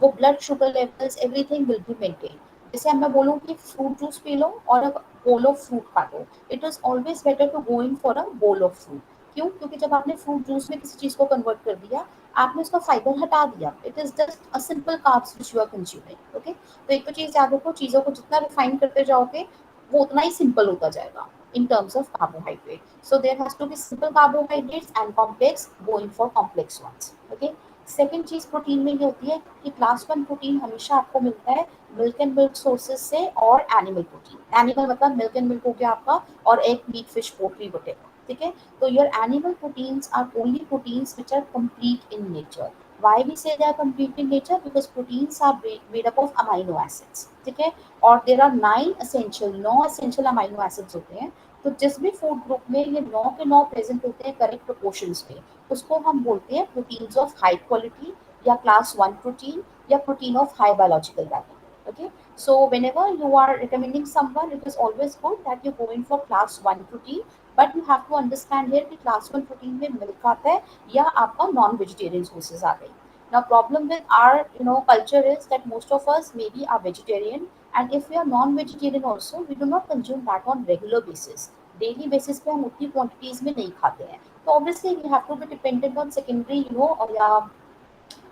वो blood sugar levels everything will be maintain. जैसे अब मैं बोलूँ कि फ्रूट जूस पी लो और अब बोल ऑफ फ्रूट खा लो, it is always better to go in for a bowl of fruit. क्यों? क्योंकि जब आपने फ्रूट जूस में किसी चीज को कन्वर्ट कर दिया, आपने उसका फाइबर हटा दिया, it is just a simple carbs which you are consuming. Okay, तो एक तो चीज याद रखो, चीजों को जितना रिफाइन करते जाओगे वो उतना ही सिंपल होता जाएगा in terms of carbohydrate. So there has to be simple carbohydrates and complex, going for complex ones. Okay. Second चीज प्रोटीन में ये होती है कि क्लास 1 प्रोटीन हमेशा आपको मिलता है मिल्क एंड मिल्क सोर्सेज से और एनिमल प्रोटीन। एनिमल मतलब मिल्क एंड मिल्क हो गया आपका, और egg, meat, fish, poultry, whatever, ठीक है? तो your animal proteins are only proteins which are complete in nature. Why we say they are complete in nature? Because proteins are made up of amino acids, ठीक है? और there are 9 essential amino acids होते हैं। तो जिस भी फूड ग्रुप में ये 9 के 9 प्रेजेंट होते हैं करेक्ट प्रोपोर्शंस में, उसको हम बोलते हैं प्रोटीन्स ऑफ हाई क्वालिटी, या क्लास 1 प्रोटीन, या protein of high biological value. Okay, so whenever you are recommending someone, it is always good that you go in for class 1 protein, but you have to understand here कि class 1 protein में milk आता है या आपका non vegetarian sources आ गई। Now problem with our culture is that most of us maybe are vegetarian, and if we are non vegetarian also, we do not consume that on regular basis, daily basis पे हम उतनी quantities में नहीं खाते हैं। तो obviously we have to be dependent on secondary or या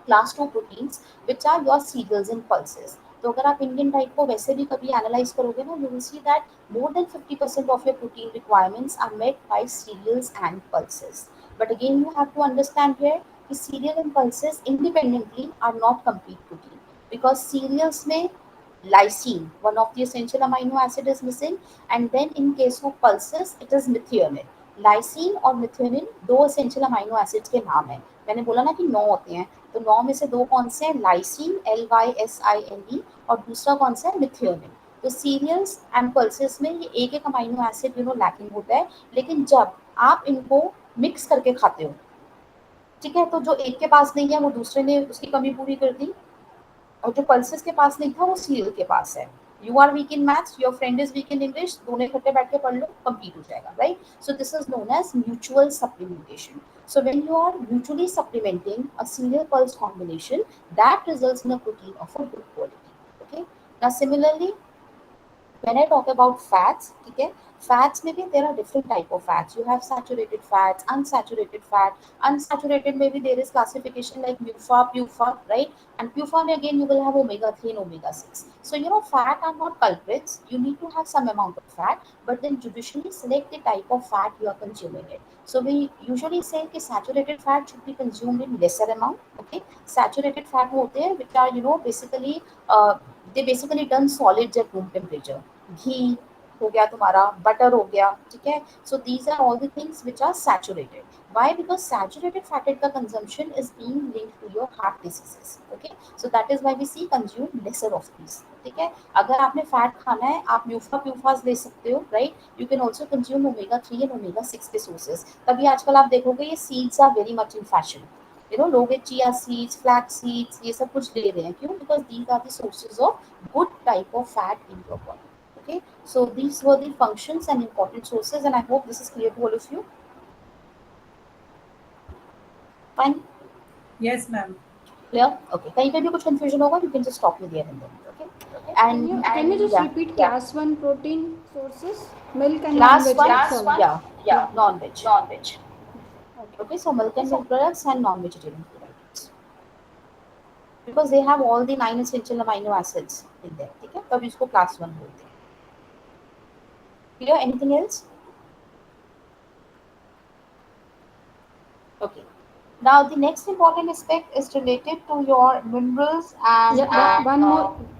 class 2 proteins which are your cereals and pulses. तो अगर आप इंडियन डाइट को वैसे भी कभी एनालाइज करोगे ना, you will see that more than 50% of your protein requirements are met by cereals and pulses. But again you have to understand here कि cereal and pulses independently are not complete protein, because cereals में lysine, one of the essential amino acid is missing, and then in case of pulses it is methionine। Lysine और मिथ्योनिन दो एसेंशियल अमाइनो एसिड्स के नाम है। मैंने बोला ना कि 9 होते हैं, तो 9 में से 2 कौन से हैं? लाइसिन, LYSINE, और दूसरा कौन सा है? मिथ्योनिन। तो सीरियल्स एंड पल्सेस में ये एक एक अमाइनो एसिड लैकिंग होता है, लेकिन जब आप इनको मिक्स करके खाते हो, ठीक है, तो जो एक के पास नहीं है वो दूसरे ने उसकी कमी पूरी कर दी, और जो पल्सेस के पास नहीं था वो सीरियल के पास है। You are weak in maths, your friend is weak in English, दोनों इकट्ठे बैठ के पढ़ लो, कंप्लीट हो जाएगा, right? So this is known as mutual supplementation. So when you are mutually supplementing a serial pulse combination, that results in a protein of a good quality. Okay. Now similarly, when I talk about fats, ठीक है, Fats maybe there are different type of fats. You have saturated fats, unsaturated fat. Unsaturated maybe there is classification like MUFA, PUFA, right? And PUFA may again you will have omega 3 and omega 6. So fat are not culprits. You need to have some amount of fat, but then judicially select the type of fat you are consuming it. So we usually say that saturated fat should be consumed in lesser amount. Okay, saturated fat होते हैं which are basically they basically done solids at room temperature. Ghee हो गया तुम्हारा, बटर हो गया, ठीक है. So these are all the things which are saturated. Why? Because saturated fatted का consumption is being linked to your heart diseases. Okay, so that is why we see consume lesser of these. ठीक है. अगर आपने फैट खाना है आप म्यूफा प्यूफास ले सकते हो, right. You can also consume omega 3 and omega 6 के सोर्सेज. तभी आजकल आप देखोगे ये seeds are very much in fashion. लोग चिया सीड्स, फ्लैक्स सीड्स, ये सब कुछ ले रहे हैं. क्यों? Because these are the sources of good type of fat in your body. Okay, so these were the functions and important sources, and I hope this is clear to all of you. Fine. Yes, ma'am. Clear? Okay. कहीं पे भी कुछ confusion होगा, you can just stop me there and then. Okay. And Can you just yeah, repeat class 1 protein sources? Milk and class non-veg. one, that's all. yeah, non-veg. Okay, so milk and milk products and non-vegetarian products, because they have all the 9 essential amino acids in there. ठीक है, तब इसको class 1 बोलते हैं. Clear? Anything else? Okay. Now the next important aspect is related to your minerals and Yeah,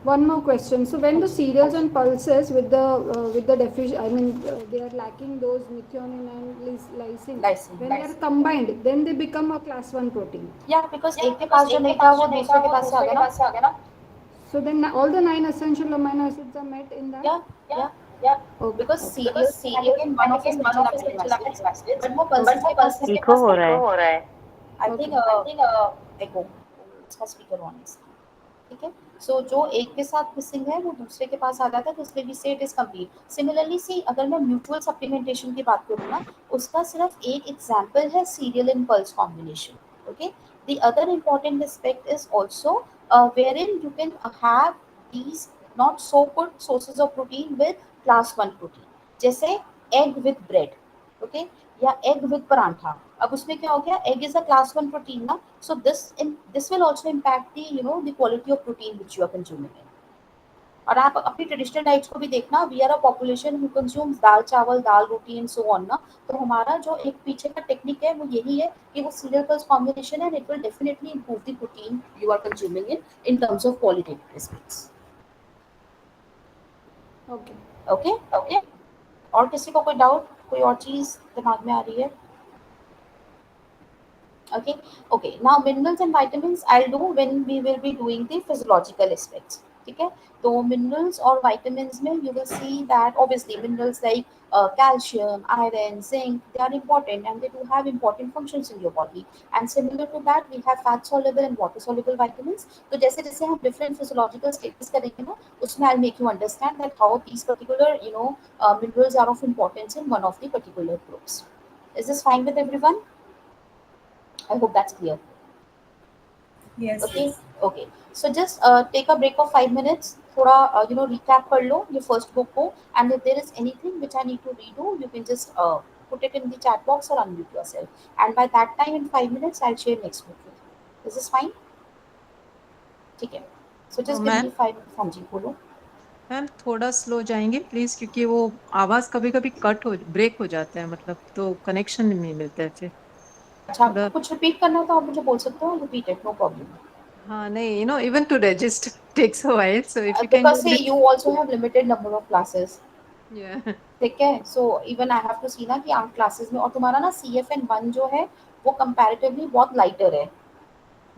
one more question. So when the cereals and pulses with the deficient, I mean they are lacking those methionine and lysine. When they are combined, then they become a class 1 protein. Yeah, because एक के पास जो नहीं था वो दूसरे के पास से आ गया ना. So then all the 9 essential amino acids are met in that. Yeah. Oh, because cereals again one of essential amino acids, but वो pulses के पास से इको हो रहा है. I think echo, इसका speaker on है. ठीक है. So जो एक के साथ मिसिंग है वो दूसरे के पास आ जाता है, तो इसलिए we say it is complete. Similarly see, अगर मैं mutual supplementation की बात करूँ ना, उसका सिर्फ एक example है cereal and pulse combination. Okay. The other important aspect is also wherein you can have these not so good sources of protein with class 1 protein, जैसे egg with bread. Okay, या egg with परांठा. अब उसमें क्या हो गया, egg is a class 1 protein ना, so this will also impact the quality of protein which you are consuming in. और आप अपनी ट्रेडिशनल डाइट्स को भी देखना, we are a population who consumes dal chawal, dal roti and so on ना. तो हमारा जो एक पीछे का टेक्निक है वो यही है कि वो सीरियल पल्स कॉम्बिनेशन है, and it will definitely improve the protein you are consuming in terms of qualitative aspects. Okay. और किसी को कोई डाउट, कोई और चीज दिमाग में आ रही है? Okay, now minerals and vitamins I'll do when we will be doing the physiological aspects. ठीक है, तो minerals और vitamins में you will see that obviously minerals like calcium, iron, zinc, they are important and they do have important functions in your body. And similar to that we have fat soluble and water soluble vitamins. तो जैसे जैसे हम different physiological status करेंगे ना, उसमें I'll make you understand that how these particular minerals are of importance in one of the particular groups. Is this fine with everyone? I hope that's clear. Yes. Okay. Yes. Okay. So just take a break of 5 minutes. थोड़ा recap कर लो your first book को, and if there is anything which I need to redo, you can just put it in the chat box or unmute yourself. And by that time in 5 minutes, I'll share next book with you. Is this fine? ठीक है. So just give me 5 minutes. हाँ जी बोलो. मैम थोड़ा स्लो जाएंगे प्लीज, क्योंकि वो आवाज कभी कभी ब्रेक हो जाता है, मतलब तो कनेक्शन नहीं मिलता है फिर. अच्छा, कुछ रिपीट करना तो आप मुझे बोल सकते हो, रिपीट इट, नो प्रॉब्लम. हाँ नहीं, even to register takes a while, so if you can Because see, you also have limited number of classes. yeah. ठीक है. So even I have to see ना कि 8 क्लासेस में, और तुम्हारा ना CFN1 जो है वो कंपैरेटिवली बहुत लाइटर है.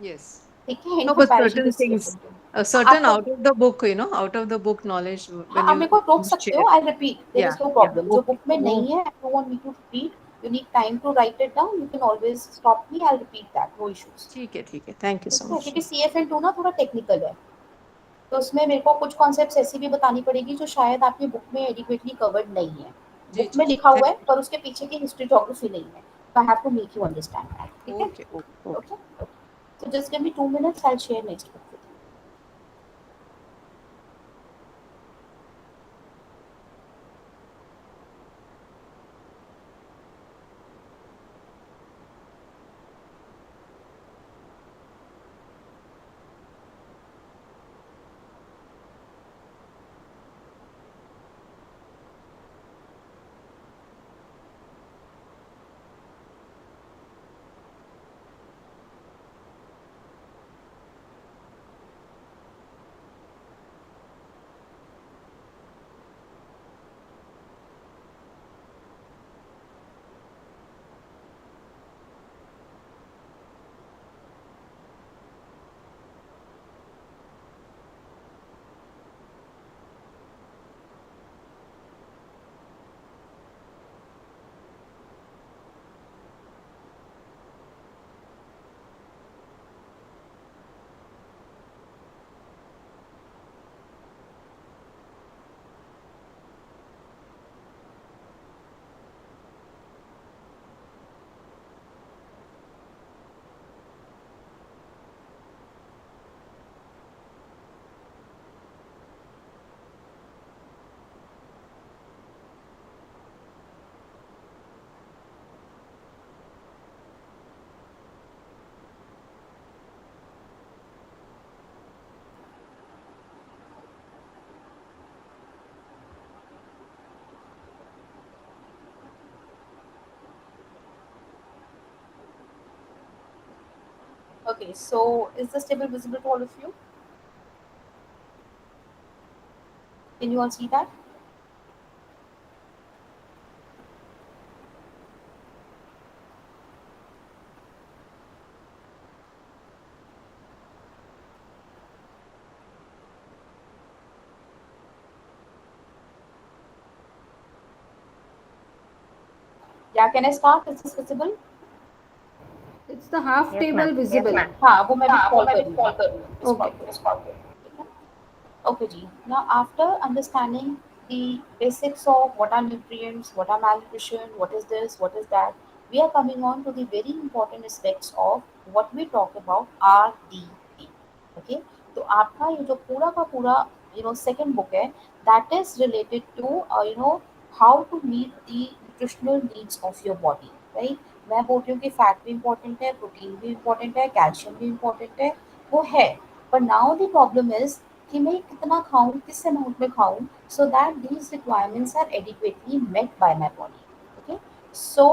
Yes. ठीक है, in No, but comparison certain to things, CFN2. certain आपको out of the book, out of the book knowledge when आप मेरे को रोक सकते हो. I repeat, there is no problem. जो बुक में नहीं है, I don't want me to repeat. You need time to write it down. You can always stop me. I'll repeat that. No issues. ठीक है. Thank you so much. क्योंकि CFN2 ना थोड़ा टेक्निकल है, तो उसमें मेरे को कुछ कॉन्सेप्ट्स ऐसी भी बतानी पड़ेगी जो शायद आपकी बुक में एडिक्वेटली कवर्ड नहीं है. बुक में लिखा हुआ है पर उसके पीछे की हिस्ट्री ज्योग्राफी नहीं है. So I have to make you understand that. ठीक है? Okay. So just give me 2 minutes. I'll share next book with you. Okay, so is this table visible to all of you? Can you all see that? Yeah, can I start? Is this visible? It's the half Yes, table ma'am. visible. हाँ वो मैं भी कॉल कर रही हूँ Okay. Okay, Ji. Now, after understanding the basics of what are nutrients, what are malnutrition, what is this, what is that, we are coming on to the very important aspects of what we talk about RDA. Okay, तो आपका ये जो पूरा का पूरा second book है, that is related to how to meet the nutritional needs of your body, right? मैं बोल रही हूँ कि फैट भी इम्पोर्टेंट है, प्रोटीन भी इम्पोर्टेंट है, कैल्शियम भी इम्पोर्टेंट है, वो है, पर नाउ द प्रॉब्लम इज कि मैं कितना खाऊं, किस अमाउंट में खाऊं, so that these requirements are adequately met by my body. Okay, so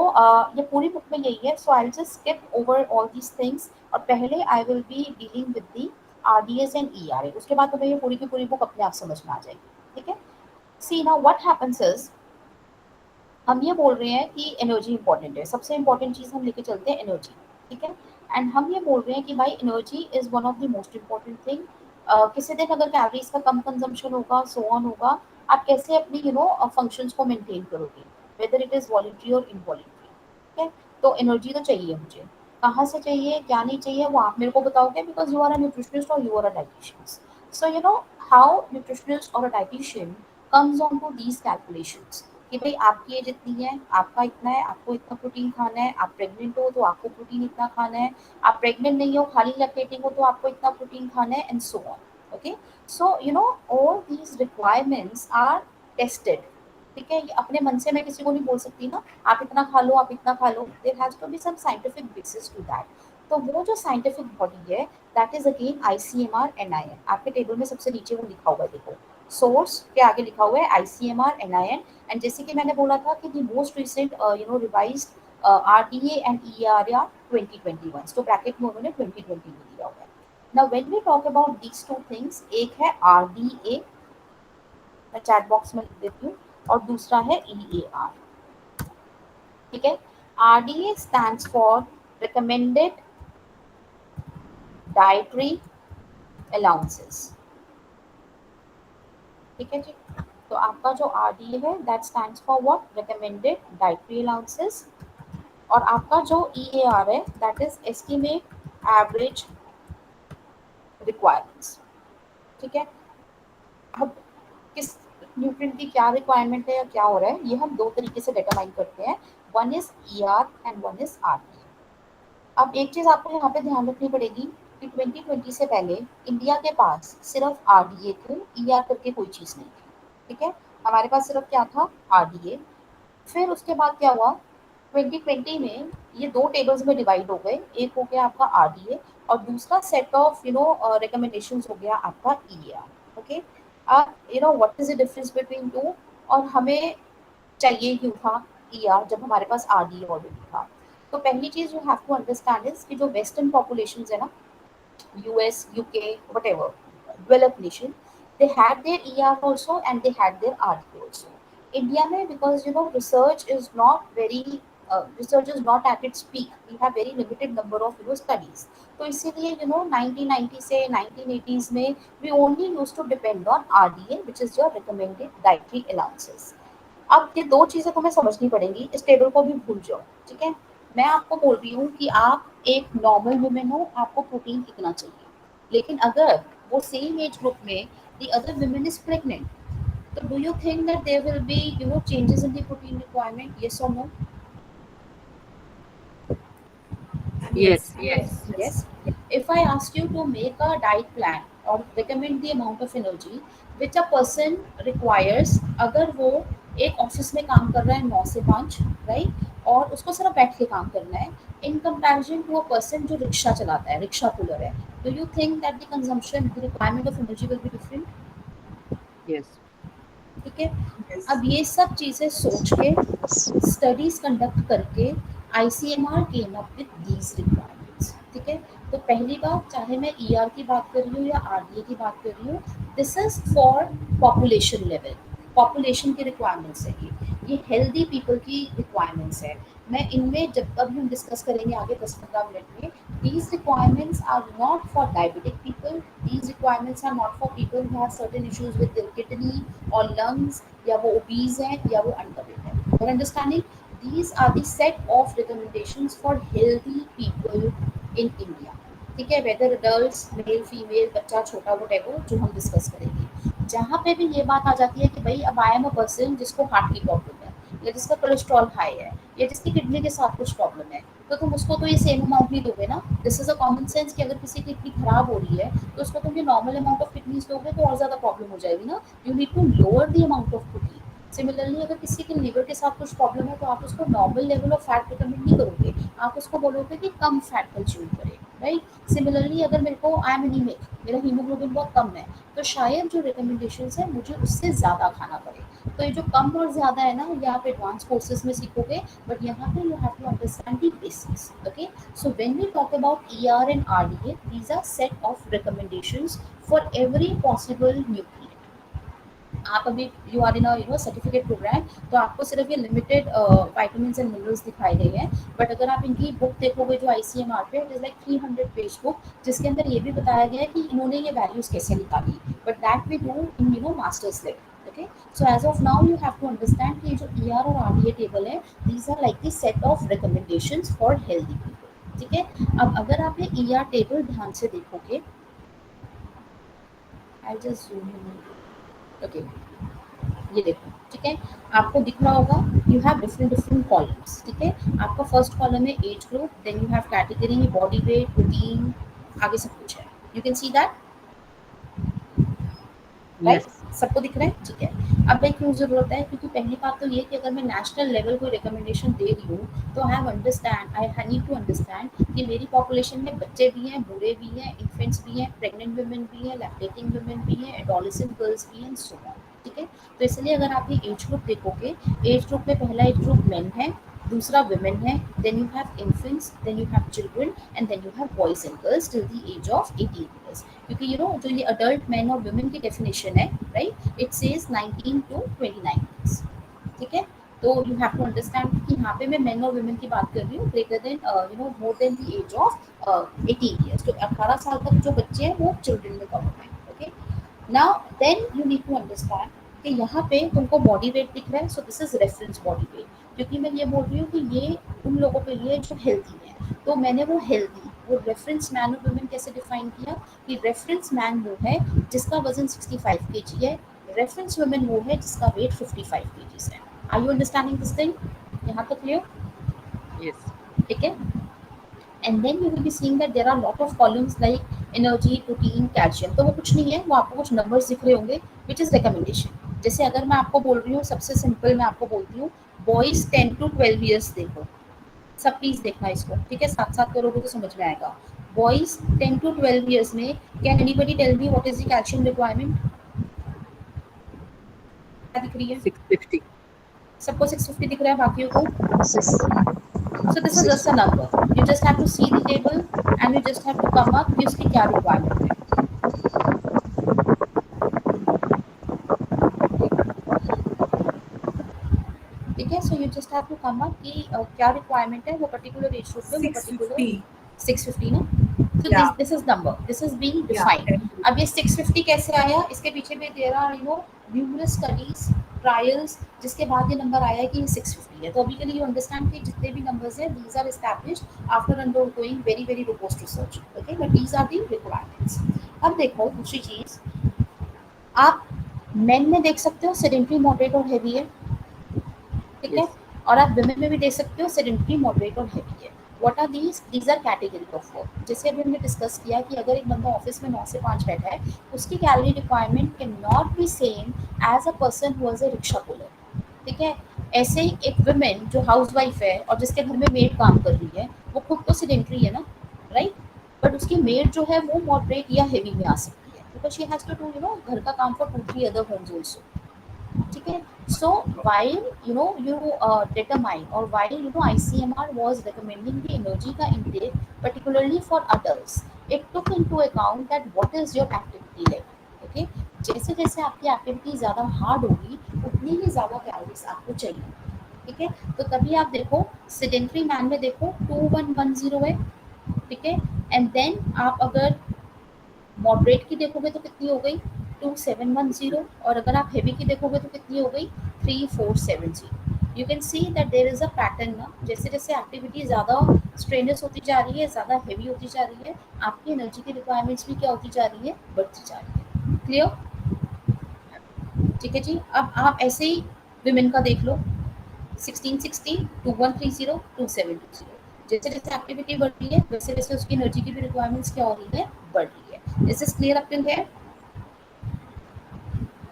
ये पूरी बुक में यही है. So I will just skip over all these things, और पहले I will be dealing with the RDS and ERA. उसके बाद तुम्हें ये पूरी की पूरी बुक अपने आप समझ में आ जाएगी. ठीक है, सी नाउ व्हाट हैपेंस इज, हम ये बोल रहे हैं कि एनर्जी इंपॉर्टेंट है, सबसे इंपॉर्टेंट चीज हम लेके चलते हैं एनर्जी. ठीक है, एंड हम ये बोल रहे हैं कि भाई energy is one of the most important thing. किसी दिन अगर कैलोरीज का कम कंजम्पशन होगा, सो ऑन होगा, आप कैसे अपनी फंक्शंस को मेंटेन करोगे, वेदर इट इज वॉलंटरी और इनवॉलंटरी. ठीक है, तो एनर्जी तो चाहिए मुझे. कहाँ से चाहिए, क्या नहीं चाहिए, वो आप मेरे को बताओगे, because you are a nutritionist और you are a dietitian. So how nutritionist और a dietitian comes on to these calculations कि भाई आपकी एज इतनी है, आपका इतना है, आपको इतना प्रोटीन खाना है, आप प्रेग्नेंट हो तो आपको प्रोटीन इतना खाना है, आप प्रेग्नेंट नहीं हो, खाली लैक्टेटिंग हो तो आपको इतना प्रोटीन खाना है, and so on. Okay, so all these requirements are tested. ठीक है, ये अपने मन से मैं किसी को नहीं बोल सकती ना, आप इतना खा लो, आप इतना खा लो. There has to be some scientific basis to that. तो वो जो साइंटिफिक बॉडी है, that is again ICMR NIN. आपके टेबल में सबसे नीचे वो लिखा हुआ है, देखो, सोर्स के आगे लिखा हुआ है ICMR NIN. एंड जैसे कि मैंने बोला था कि the most recent revised RDA and ER are 2021, तो ब्रैकेट में उन्होंने 2020 में दिया हुआ है. Now when we talk about these two things, एक है RDA, मैं चैट बॉक्स में लिख देती हूँ, और दूसरा है EAR. ठीक है, RDA stands for recommended dietary allowances. ठीक है जी, तो आपका जो RDA है, that stands for what, recommended dietary allowances. और आपका जो EAR है, that is estimate average requirements. ठीक है, अब किस न्यूट्रिएंट की क्या रिक्वायरमेंट है या क्या हो रहा है, ये हम दो तरीके से डिटरमाइन करते हैं. One is ER and one is RDA. अब एक चीज आपको यहाँ पे ध्यान रखनी पड़ेगी कि 2020 से पहले इंडिया के पास सिर्फ RDA थे, ER करके कोई चीज नहीं थी. ठीक है, हमारे पास सिर्फ क्या था, RDA. फिर उसके बाद क्या हुआ, 2020 में ये दो टेबल्स में डिवाइड हो गए. एक हो गया आपका RDA और दूसरा सेट ऑफ रिकमेंडेशंस हो गया आपका EAR. Okay, what is the difference between two, और हमें चाहिए क्यों था ER जब हमारे पास RDA ऑलरेडी था. तो पहली चीज you have to understand is कि जो वेस्टर्न पॉपुलेशंस है ना, US, UK, whatever, developed nation, they had their ER also and they had their RD also. India में, because research is not very research is not at its peak. We have very limited number of studies. तो इसीलिए 1990 से 1980s में we only used to depend on RDA, which is your recommended dietary allowances. अब ये दो चीजें तुम्हें समझनी पड़ेंगी, इस टेबल को भी भूल जाओ. ठीक है, मैं आपको बोल रही हूँ कि आप एक नॉर्मल वुमेन हो, आपको प्रोटीन कितना चाहिए, लेकिन अगर वो सेम एज ग्रुप में the other women is pregnant, तो do you think that there will be changes in the protein requirement, yes और no? Yes. Yes. If I ask you to make a diet plan or recommend the amount of energy which a person requires, अगर वो एक ऑफिस में काम कर रहा है 9 से 5, राइट, और उसको सिर्फ बैठ के काम करना है, in comparison to a person जो रिक्शा चलाता है, रिक्शा पुलर है, do you think that the consumption, the requirement of energy will be different? Yes. ठीक है, अब ये सब चीजें सोच के, स्टडीज कंडक्ट करके ICMR came up with these requirements. ठीक है। तो पहली बात, चाहे मैं ईआर की बात कर रही हूँ या आरडीए की बात कर रही हूँ, this is for population level, population की रिक्वायरमेंट्स है ये हेल्दी पीपल की रिक्वायरमेंट्स है। मैं इनमें जब कभी हम डिस्कस करेंगे आगे 10-15 मिनट में, these requirements are not for diabetic people, these requirements are not for people who have certain issues with their kidney or lungs, या वो obese है या वो underweight है। You're understanding? These are the set of recommendations for healthy people in India। ठीक है, वेदर अडल्ट, मेल फीमेल, बच्चा छोटा, whatever, जो हम डिस्कस करेंगे। जहाँ पे भी ये बात आ जाती है कि भाई अब आई एम अ पर्सन जिसको हार्ट की प्रॉब्लम है, या जिसका कोलेस्ट्रॉल हाई है, या जिसकी किडनी के साथ कुछ प्रॉब्लम है, तो तुम उसको तो ये सेम अमाउंट नहीं दोगे ना। This is a common sense कि अगर किसी की किडनी खराब हो रही है तो उसको तुम ये नॉर्मल अमाउंट ऑफ किडनीज दोगे तो और ज्यादा प्रॉब्लम हो जाएगी ना। You need to lower the amount of kidney. Similarly अगर किसी के लिवर के साथ कुछ प्रॉब्लम है तो आप उसको normal level of fat recommend नहीं करोगे, आप उसको बोलोगे कि कम फैट कंज्यूम करे, राइट। सिमिलरली अगर मेरे को, आई एम एनीमिक, मेरा हीमोग्लोबिन बहुत कम है, तो शायद जो रिकमेंडेशंस है मुझे उससे ज़्यादा खाना पड़े। तो ये जो कम और ज़्यादा है ना, ये आप एडवांस कोर्सेज में सीखोगे, बट यहाँ पे you have to understand the basics. Okay, so when we talk about EAR and RDA, these are set of recommendations for every possible nutrient. आप अभी you are in certificate programme, तो आपको सिर्फ ये लिमिटेड विटामिन्स एंड मिनरल्स दिखाई गए हैं, बट अगर आप इनकी बुक देखोगे जो आईसीएमआर पे, it is like 300 page book, जिसके अंदर ये भी बताया गया है कि इन्होंने ये वैल्यूज कैसे निकाली, but that we do in masters level. Okay, so as of now you have to understand कि जो ईआर और आरडीए टेबल है, these are like the set of recommendations for healthy people. ठीक है, अब अगर आप ये ईआर टेबल ध्यान से देखोगे, I just zoom in. Okay, ये देखो, ठीक है, आपको दिख रहा होगा, यू हैव डिफरेंट कॉलम्स। ठीक है, आपका फर्स्ट कॉलम है age group, then you have category, body weight, protein, आगे सब कुछ है। You can see that, right? सबको दिख रहा है? ठीक है। अब भाई क्यों जरूरत है? क्योंकि पहली बात तो ये कि अगर मैं नेशनल लेवल को रिकमेंडेशन दे रही हूँ तो आई नीड टू अंडरस्टैंड कि मेरी पॉपुलेशन में बच्चे भी हैं, बूढ़े भी हैं, इन्फेंट्स भी हैं, प्रेग्नेंट वुमेन भी हैं, लैक्टेटिंग वुमेन भी हैं, एडोलेसेंट गर्ल्स भी हैं, सो ऑन। ठीक है, तो इसलिए अगर आप ये एज ग्रुप देखोगे, एज ग्रुप में पहला एज ग्रुप मेन है, दूसरा वुमेन है, then you have infants, then you have children, and then you have boys and girls till the age of 18 years. क्योंकि जो ये अडल्ट मैन और वुमेन की डेफिनेशन है, right, it says 19 to 29 years. ठीक है, तो यू हैव टू अंडरस्टैंड कि यहाँ पे मैं मेन और वुमेन की बात कर रही हूँ, greater than more than the age of 18 years. तो 18 साल तक जो बच्चे हैं वो चिल्ड्रन में कवर हैं। Okay, now then you need to understand कि यहाँ पे तुमको बॉडी वेट दिख रहा है, so this is reference body weight, क्योंकि मैं ये बोल रही हूँ कि ये उन लोगों के लिए जो हेल्दी है, तो मैंने वो हेल्दी, वो रेफरेंस मैन और वुमेन कैसे डिफाइन किया कि रेफरेंस मैन वो है जिसका वजन 65 kg है, रेफरेंस वुमेन वो है जिसका वेट 55 kg है। Are you understanding this thing? यहाँ तक क्लियर? यस। ठीक है, and then you will be seeing that there are lot of columns like energy, protein, calcium। तो वो कुछ नहीं है, वो आपको कुछ numbers दिख रहे होंगे which is recommendation। जैसे अगर मैं आपको बोल रही हूँ, सबसे सिंपल मैं आपको बोलती हूँ, बॉयज 10 to 12 ईयर्स देखो, सब प्लीज देखना इसको, ठीक है, साथ साथ करोगे तो समझ में आएगा। बॉयज 10 to 12 ईयर्स में can anybody tell me what is the calcium requirement? क्या दिख रही है? 650। सबको 650 दिख रहा है, बाकियों को? So this is just a number. You just have to see the table and you just have to come up कि उसकी क्या requirement है। ठीक है, so you just have to come up कि क्या requirement है वो particular age group में, वो particular 650 ना। So Yeah. this is number, this is being Yeah. defined। अब ये 650 कैसे आया? इसके पीछे भी there are numerous studies, trials, जिसके बाद ये नंबर आया कि ये 650 है। तो अभी के लिए you understand कि जितने भी numbers हैं, these are established after undergoing very very robust research, okay, but these are the requirements। अब देखो दूसरी चीज, आप men में देख सकते हो सेडेंटरी, मॉडरेट और हैवी है, ठीक है, और आप विमेन में भी देख सकते हो सेडेंटरी, मॉडरेट और हैवी है। What are these? These are category of work. जैसे अभी हमने डिस्कस किया कि अगर एक बंदा ऑफिस में 9 से 5 बैठा है, उसकी calorie requirement can not be same as a person who has a rickshaw puller. ठीक है, ऐसे ही एक वुमेन जो हाउसवाइफ है और जिसके घर में मेड काम कर रही है, वो खुद तो सेडेंटरी है ना, राइट, बट उसकी मेड जो है वो मॉडरेट या हेवी में आ सकती है, because she has to do घर का काम फॉर 2-3 अदर होम्स आल्सो। ठीक ठीक है. So while you determine, or while ICMR was recommending the energy का intake particularly for adults, it took into account that what is your activity level. Okay, जैसे जैसे आपकी एक्टिविटी ज़्यादा हार्ड होगी उतनी ही ज़्यादा कैलोरीज आपको चाहिए. ठीक है, तो तभी आप देखो सेडेंटरी मैन में देखो 2110 है. ठीक है, एंड देन आप अगर मॉडरेट की देखोगे तो कितनी हो गई 2710, और अगर आप हेवी की देखोगे तो कितनी हो गई 3470. You can see that there is a pattern ना. जैसे जैसे एक्टिविटी ज़्यादा स्ट्रेनस होती जा रही है, ज़्यादा हेवी होती जा रही है, आपकी एनर्जी की रिक्वायरमेंट्स भी क्या होती जा रही है, बढ़ती जा रही है. क्लियर? ठीक है जी. अब आप ऐसे ही विमेन का देख लो 1660, 2130, 2720. जैसे जैसे एक्टिविटी बढ़ रही है वैसे वैसे उसकी एनर्जी की भी रिक्वायरमेंट्स क्या हो रही है, बढ़ रही है. Is this clear up till here?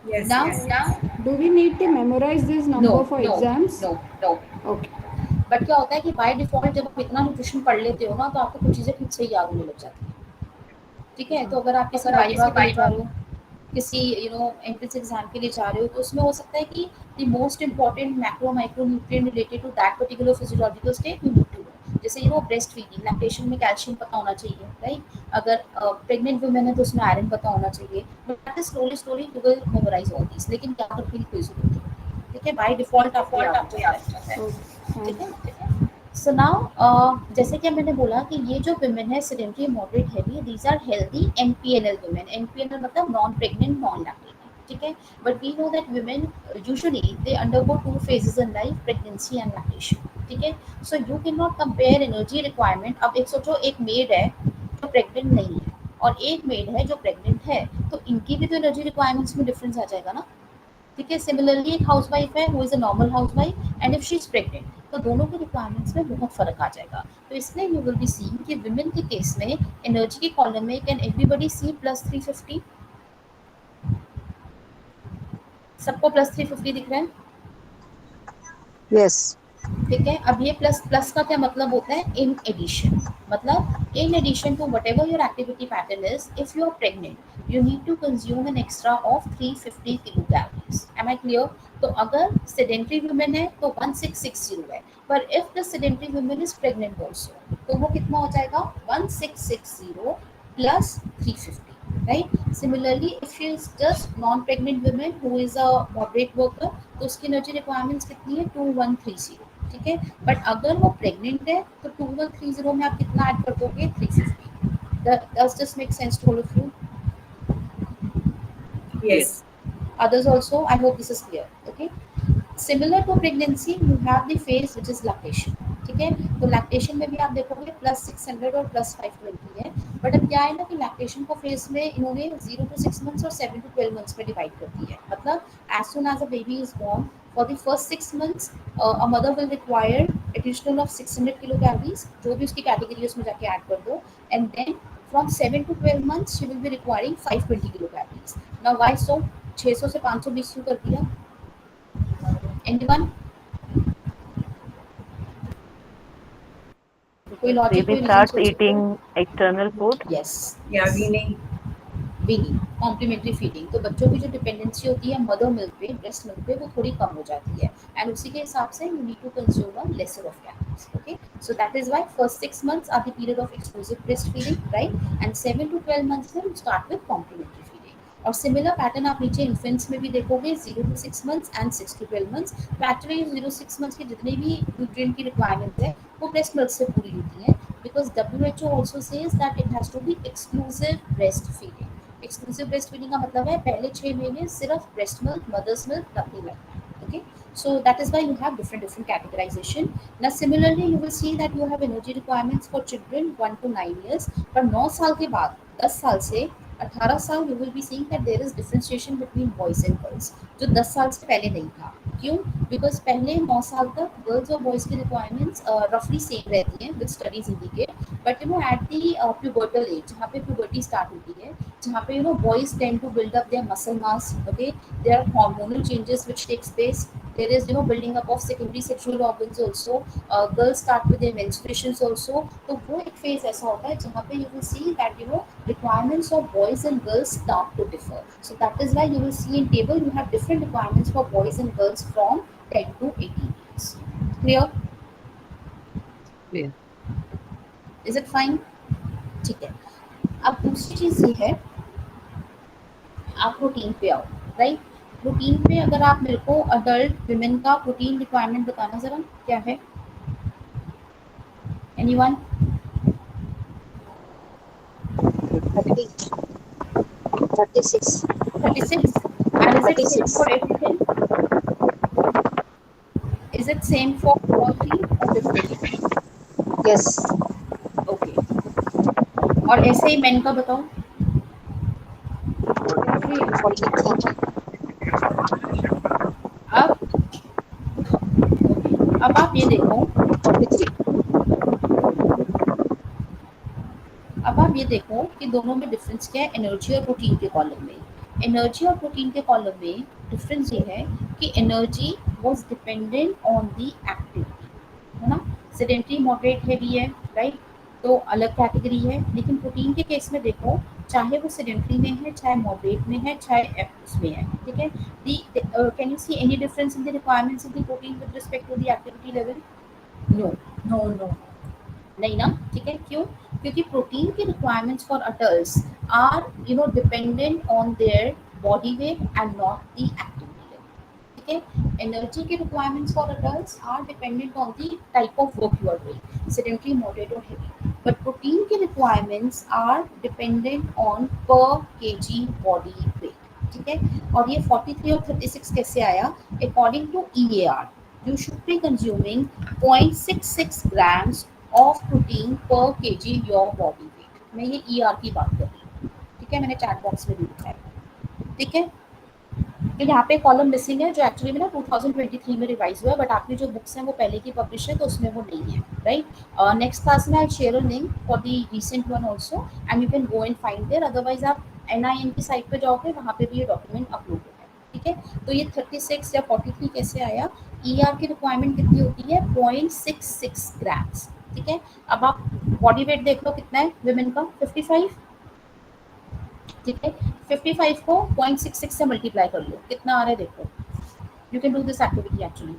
Yes. Now, Yes. now, Do we need to memorize this number no, for no, exams? no, no. Okay. But क्या होता है कि बाय डिफॉल्ट जब आप इतना न्यूट्रिशन पढ़ लेते हो ना तो आपको कुछ चीज़ें खुद से ही याद होने लग जाती है. ठीक है, तो अगर आप किसी वाइवा के लिए जा रहे हो, किसी एंट्रेंस एग्जाम के लिए जा रहे हो, तो उसमें हो सकता है कि the most important macro micro nutrient related to that particular physiological state you need to know. जैसे ब्रेस्ट फीडिंग, लैक्टेशन में कैल्शियम पता होना चाहिए, राइट. अगर प्रेग्नेंट वुमेन है तो उसमें आयरन पता होना चाहिए. But slowly slowly you will memorise all this, लेकिन क्या करने की कोई जरूरत नहीं. ठीक है, बाय डिफॉल्ट आपको याद हो जाता है. ठीक है. सो नाउ जैसे कि मैंने बोला कि ये जो विमेन है sedentary moderate heavy, these are healthy NPNL women. NPNL मतलब नॉन प्रेग्नेंट नॉन लैक्टेटिंग. ठीक है, but we know that women usually they undergo 2 phases in life, pregnancy and lactation. ठीक है, so you can not compare energy requirement. अब एक सोचो, एक मेड है जो प्रेग्नेंट नहीं है और एक मेड है जो प्रेग्नेंट है, तो इनकी भी तो एनर्जी रिक्वायरमेंट्स में डिफरेंस आ जाएगा ना. ठीक है, सिमिलरली एक हाउसवाइफ है who is a normal housewife and if she is pregnant, तो दोनों के रिक्वायरमेंट्स में बहुत फर्क आ जाएगा. तो इसलिए यू विल बी सीइंग कि विमेन के केस में एनर्जी के कॉलम में कैन एवरीबॉडी सी +350. सबको +350 दिख रहा है? यस. ठीक है, अब ये प्लस प्लस का क्या मतलब होता है, इन एडिशन. मतलब in addition to whatever your activity pattern is, if you are pregnant you need to consume an extra of 350 kilo calories. Am I clear? तो अगर सेडेंटरी वुमेन है तो 1660 है, पर if the sedentary women is pregnant also तो वो कितना हो जाएगा, 1660 plus 350. Right. Similarly, if she is just non-pregnant woman who is a moderate worker, तो उसकी एनर्जी रिक्वायरमेंट्स कितनी है, 2130. ठीक है, बट अगर वो प्रेग्नेंट है तो 2130 में आप कितना ऐड कर दोगे, 350. Does this make sense to all of you? Yes. Others also, I hope this is clear. Okay. Similar to pregnancy, you have the phase which is lactation. ठीक है, तो लैक्टेशन में भी आप देखोगे +600 और +520 है. बट अब क्या है ना कि लैक्टेशन को फेज में इन्होंने 0 to 6 months और 7 to 12 months में डिवाइड कर दी है. मतलब as soon as a baby is born, for the first 6 months a mother will require additional of 600 kilo calories, जो भी उसकी कैटेगरी है उसमें जाके ऐड कर दो. And then from 7 to 12 months she will be requiring 520 kilo calories. Now why so? 600 से 520 क्यों कर दिया? Anyone? कोई logic, Baby starts eating external food. Yes, Yeah, weaning. Weaning, complementary feeding. तो बच्चों की जो डिपेंडेंसी होती है मदर मिल्क पे, ब्रेस्ट मिल्क पे, वो थोड़ी कम हो जाती है. एंड उसी के हिसाब से you need to consume a lesser of calories. Okay, so that is why first 6 months are the period of exclusive breast feeding, right. And 7 to 12 months में you start with complementary feeding. और सिमिलर पैटर्न आप नीचे इन्फेंट्स में भी देखोगे, 0 to 6 months and 6 to 12 months. तो एक्चुअली 0 6 months की जितनी भी न्यूट्रिएंट की रिक्वायरमेंट है वो ब्रेस्ट मिल्क से पूरी होती है, because WHO also says that it has to be exclusive breast feeding. Exclusive breast feeding का मतलब है पहले 6 महीने सिर्फ breast milk, mother's milk, nothing like that. Okay, so that is why you have different categorization. Now similarly you will see that you have energy requirements for children 1 to 9 years, पर 9 साल के बाद 10 साल से 18 साल you will be seeing that there is differentiation between boys and girls, जो 10 साल से पहले नहीं था. क्यों? बिकॉज पहले 9 साल तक गर्ल्स और बॉयज़ की रिक्वायरमेंट्स रफली सेम रहती हैं, with studies indicate. But at the pubertal age, जहाँ पे प्यूबर्टी स्टार्ट होती है, जहाँ पे boys tend to build up their muscle mass. Okay, there are hormonal changes which takes place, there is building up of secondary sexual organs also. Girls start with their menstruations also. तो वो एक phase ऐसा होता है जहाँ पे you will see that requirements of boys and girls start to differ. So that is why you will see in table you have different requirements for boys and girls from 10 to 18 years. Clear? Clear. Is it fine? ठीक है. अब दूसरी चीज ये है, आप प्रोटीन पे आओ, राइट. प्रोटीन पे अगर आप मेरे को अडल्ट विमेन का प्रोटीन रिक्वायरमेंट बताना जरा, क्या है? Anyone? 36. 36. And is it same for everything? Is it same for protein or different? Yes. Okay. और ऐसे ही मेन का बताओ. 43. अब आप ये देखो, 43. अब आप ये देखो कि दोनों में डिफरेंस क्या है एनर्जी और प्रोटीन के कॉलम में. एनर्जी और प्रोटीन के कॉलम में डिफरेंस ये है कि energy was dependent on the activity, है ना. सेडेंटरी मॉडरेट हैवी है, राइट, तो अलग कैटेगरी है. लेकिन प्रोटीन के केस में देखो, चाहे वो सेडेंटरी में है, चाहे मॉडरेट में है, चाहे उसमें है, ठीक है. Can you see any difference in the requirements of the protein with respect to the activity level? No. No, no. नहीं ना, ठीक है. क्यों? क्योंकि प्रोटीन के requirements for adults are dependent on their body weight and not the activity level, ठीक है. एनर्जी के requirements for adults are dependent on the type of work you are doing, sedentary, moderate और हेवी. बट प्रोटीन के requirements are dependent on per kg body weight, ठीक है. और ये 43 और 36 कैसे आया? According to EAR you should be consuming 0.66 grams of protein per kg your body weight. मैं ये ER की बात कर रही हूँ, ठीक है. मैंने चैट बॉक्स में भी लिखा है, ठीक है. तो यहाँ पे कॉलम मिसिंग है जो एक्चुअली में ना 2023 में रिवाइज हुआ है, बट आपकी जो बुक्स हैं वो पहले की पब्लिश है तो उसमें वो नहीं है, राइट. नेक्स्ट क्लास में I share a link for the recent one also and you can go and find there. Otherwise आप NIN की साइट पे जाओगे, वहाँ पे भी ये डॉक्यूमेंट अपलोड है, ठीक है. तो ये 36 या 43 कैसे आया? ER की रिक्वायरमेंट कितनी होती है? 0.66 ग्राम्स, ठीक है. अब आप बॉडी वेट देख लो कितना है विमेन का, 55, ठीक है. 55 को 0.66 से मल्टीप्लाई कर लो, कितना आ रहा है देखो. You can do this activity actually.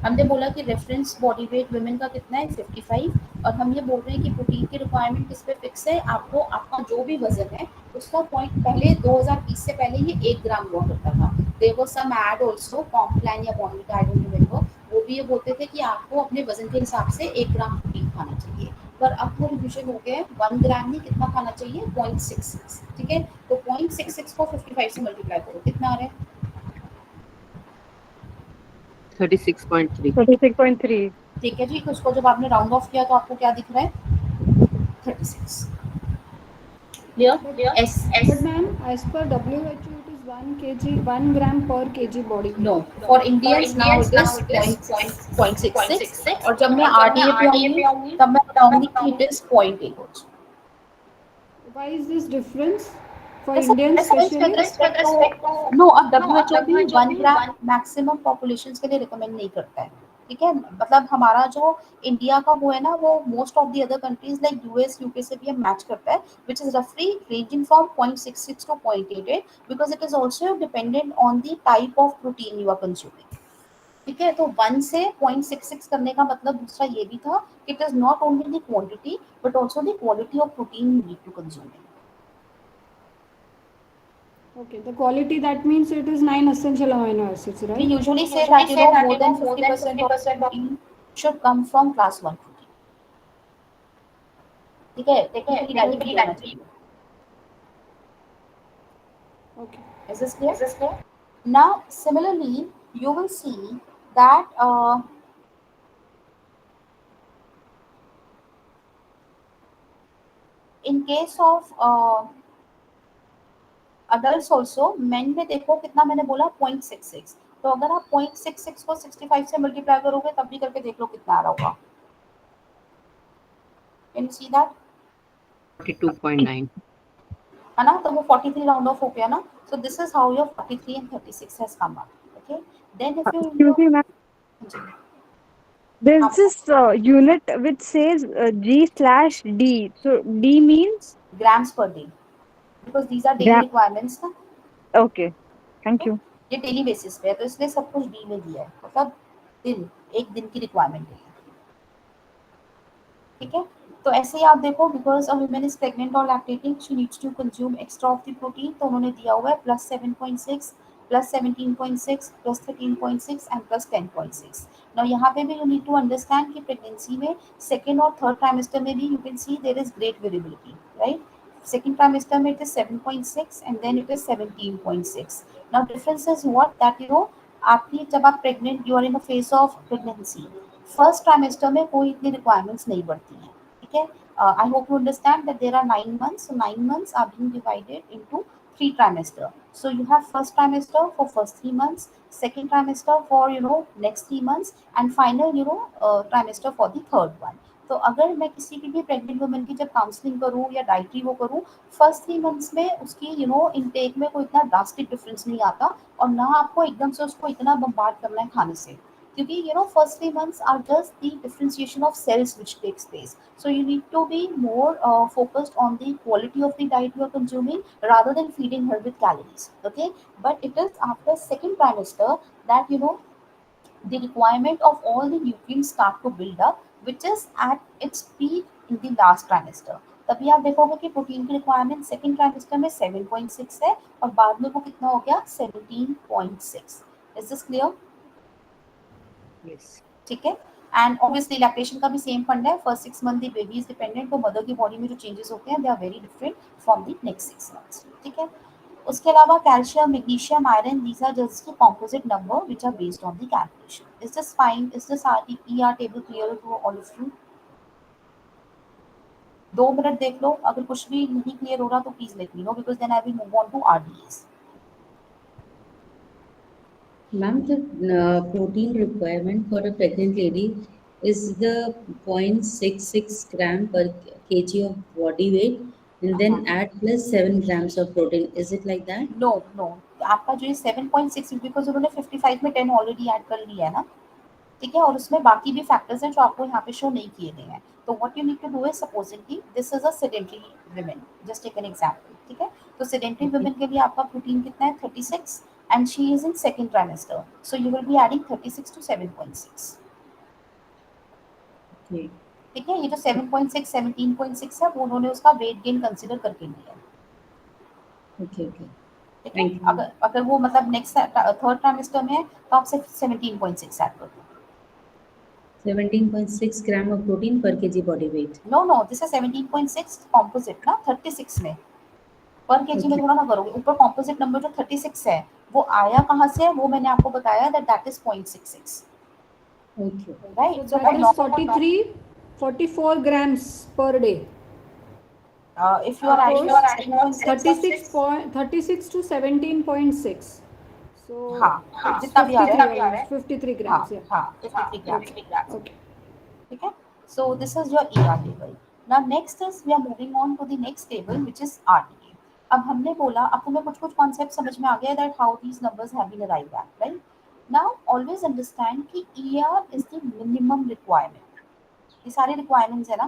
हमने बोला कि रेफरेंस बॉडी वेट वुमेन का कितना है? 55. और हम ये बोल रहे हैं कि प्रोटीन की रिक्वायरमेंट किस पे फिक्स है? आपको आपका जो भी वजन है उसका पॉइंट, पहले 2020 से पहले ये 1 ग्राम हुआ करता था. There was some ad also, Complan या बॉर्नविटा, आई डोंट रिमेंबर, वो भी ये बोलते थे कि आपको अपने वजन के हिसाब से 1 ग्राम प्रोटीन खाना चाहिए. पर अब वो रिविजन हो गया है, 1 ग्राम नहीं, कितना खाना चाहिए? 0.66, ठीक है. तो 0.66 को 55 से मल्टीप्लाई करो, कितना आ रहा है? 36.3. 36.3. ठीक है जी. तो उसको जब आपने राउंड ऑफ किया तो आपको क्या दिख रहा है? 36. Clear? S But ma'am, as per WHO, it is 1 kg, 1 gram per kg body weight. No, for Indians now it is 0.66. और जब मैं RDA पे आऊंगी तब मैं बताऊंगी कि it is 0.8. Why is this difference for Indians especially? No, अब WHO भी 1 ग्राम मैक्सिमम पॉपुलेशंस के लिए रिकमेंड नहीं करता है, ठीक है. मतलब हमारा जो इंडिया का वो है ना, वो most of the other countries like US, UK से भी हम मैच करता है, व्हिच इज रफली ranging from 0.66 to 0.88, because it is also dependent on the type of protein you are consuming, ठीक है. तो 1 से 0.66 करने का मतलब दूसरा ये भी था कि it is not only the quantity but also the quality of protein you need to consume. Okay, the quality, that means it is 9 essential amino acids, We right? usually say that more than 50% of protein should come from class 1 protein. ठीक है, टेक्निकली डायरेक्टली होना चाहिए. Okay. Is this clear? Now, similarly, you will see that in case of adults also, men में देखो कितना मैंने बोला 0.66. तो अगर आप 0.66 को 65 से मल्टीप्लाई करोगे तब भी करके देख लो कितना आ रहा होगा. Can you see that? 42.9. है ना. तो वो 43 राउंड ऑफ हो गया ना. So this is how your 43 and 36 has come up. Okay. Then if you Excuse me, ma'am. There's this unit which says G/D. So D means grams per day, because these are daily gram. requirements ना. Okay. Thank तो you. ये डेली बेसिस पे है, तो इसलिए सब कुछ डी में दिया है, मतलब दिन, एक दिन की रिक्वायरमेंट है, ठीक है. तो ऐसे ही आप देखो, because a woman is pregnant और lactating, she needs to consume extra of the protein, तो उन्होंने दिया हुआ है +7.6, +17.6, +13.6 एंड +10.6. नाउ यहाँ पे भी यू नीड टू अंडरस्टैंड कि प्रेगनेंसी में सेकेंड और थर्ड ट्राइमेस्टर में भी you can see there is great variability, right. Second trimester में it is 7.6 and then it is 17.6. Now difference is what, that you know, आपकी जब आप pregnant, you are in a phase of pregnancy, first trimester में कोई इतनी रिक्वायरमेंट्स नहीं बढ़ती हैं, ठीक है. I hope you understand that there are 9 months, so 9 months are being divided into 3 trimester. So you have first trimester for first 3 months, second trimester for next 3 months, and final trimester for the third one. तो अगर मैं किसी की भी प्रेग्नेंट वुमन की जब काउंसलिंग करूँ या डाइटरी वो करूँ, फर्स्ट 3 मंथ्स में उसकी इनटेक में कोई इतना ड्रास्टिक डिफरेंस नहीं आता, और ना आपको एकदम से उसको इतना बम्बार्ड करना है खाने से, क्योंकि first 3 months are just the differentiation of cells which takes place. So you need to be more focused on the quality of the diet you are consuming rather than feeding her with calories. Okay, but it is after second trimester that the requirement of all the nutrients start to build up, which is at its peak in the last trimester. तभी आप देखोगे कि प्रोटीन की रिक्वायरमेंट सेकेंड ट्राइमेस्टर में 7.6 है, और बाद में वो कितना हो गया 17.6. Is this clear? Yes. ठीक है. एंड ऑब्वियसली लैक्टेशन का भी सेम फंड है. First 6 month the baby is dependent, तो मदर की बॉडी में जो चेंजेस होते हैं they are very different from the next 6 months, ठीक है. उसके अलावा calcium, magnesium, iron, these are just the composite number which are based on the calculation. Is this fine? Is this ER table clear to all of you? 2 minute देख लो, अगर कुछ भी नहीं क्लियर हो रहा तो please let me know, because then I will move on to RDS. Ma'am, the protein requirement for a pregnant lady is the 0.66 gram per kg of body weight, and then add plus 7 grams of protein. Is it like that? No no, आपका जो ये 7.6, बिकॉज उन्होंने 55 में 10 ऑलरेडी ऐड कर लिया है ना, ठीक है, और उसमें बाकी भी फैक्टर्स हैं जो आपको यहाँ पे शो नहीं किए गए हैं. तो what you need to do is, supposingly this is a sedentary woman, just take an example, ठीक है. तो सेडेंटरी Okay. वुमन के लिए आपका प्रोटीन कितना है 36, and she is in second trimester, so you will be adding 36 to 7.6. Okay. ठीक है. ये जो 7.6 17.6 है वो उन्होंने उसका वेट गेन कंसीडर करके लिया है, Okay. Okay. ठीक है. Thank you. अगर अगर वो मतलब नेक्स्ट थर्ड ट्राइमेस्टर में है तो आप सिर्फ 17.6 ऐड कर दो. 17.6 gram of protein per kg body weight. No no, this is 17.6 composite ना, 36 में पर केजी में Okay. थोड़ा ना करोगे. ऊपर कॉम्पोजिट नंबर जो 36 है वो आया कहाँ से है, वो मैंने आपको बताया that is 0.66, Okay. Right. So that is 44 grams per day. if you are adding 36 to 17.6. So हाँ, जितना भी आ रहा है 53 हाँ grams. Yeah. हाँ 53 grams. Okay. ठीक है. So this is your ER table. Now next is we are moving on to the next table which is RDA. अब हमने बोला, अब तुम्हें कुछ कुछ कॉन्सेप्ट समझ में आ गया that how these numbers have been arrived at, right? Now always understand कि ER is the minimum requirement. ये सारी requirements है ना,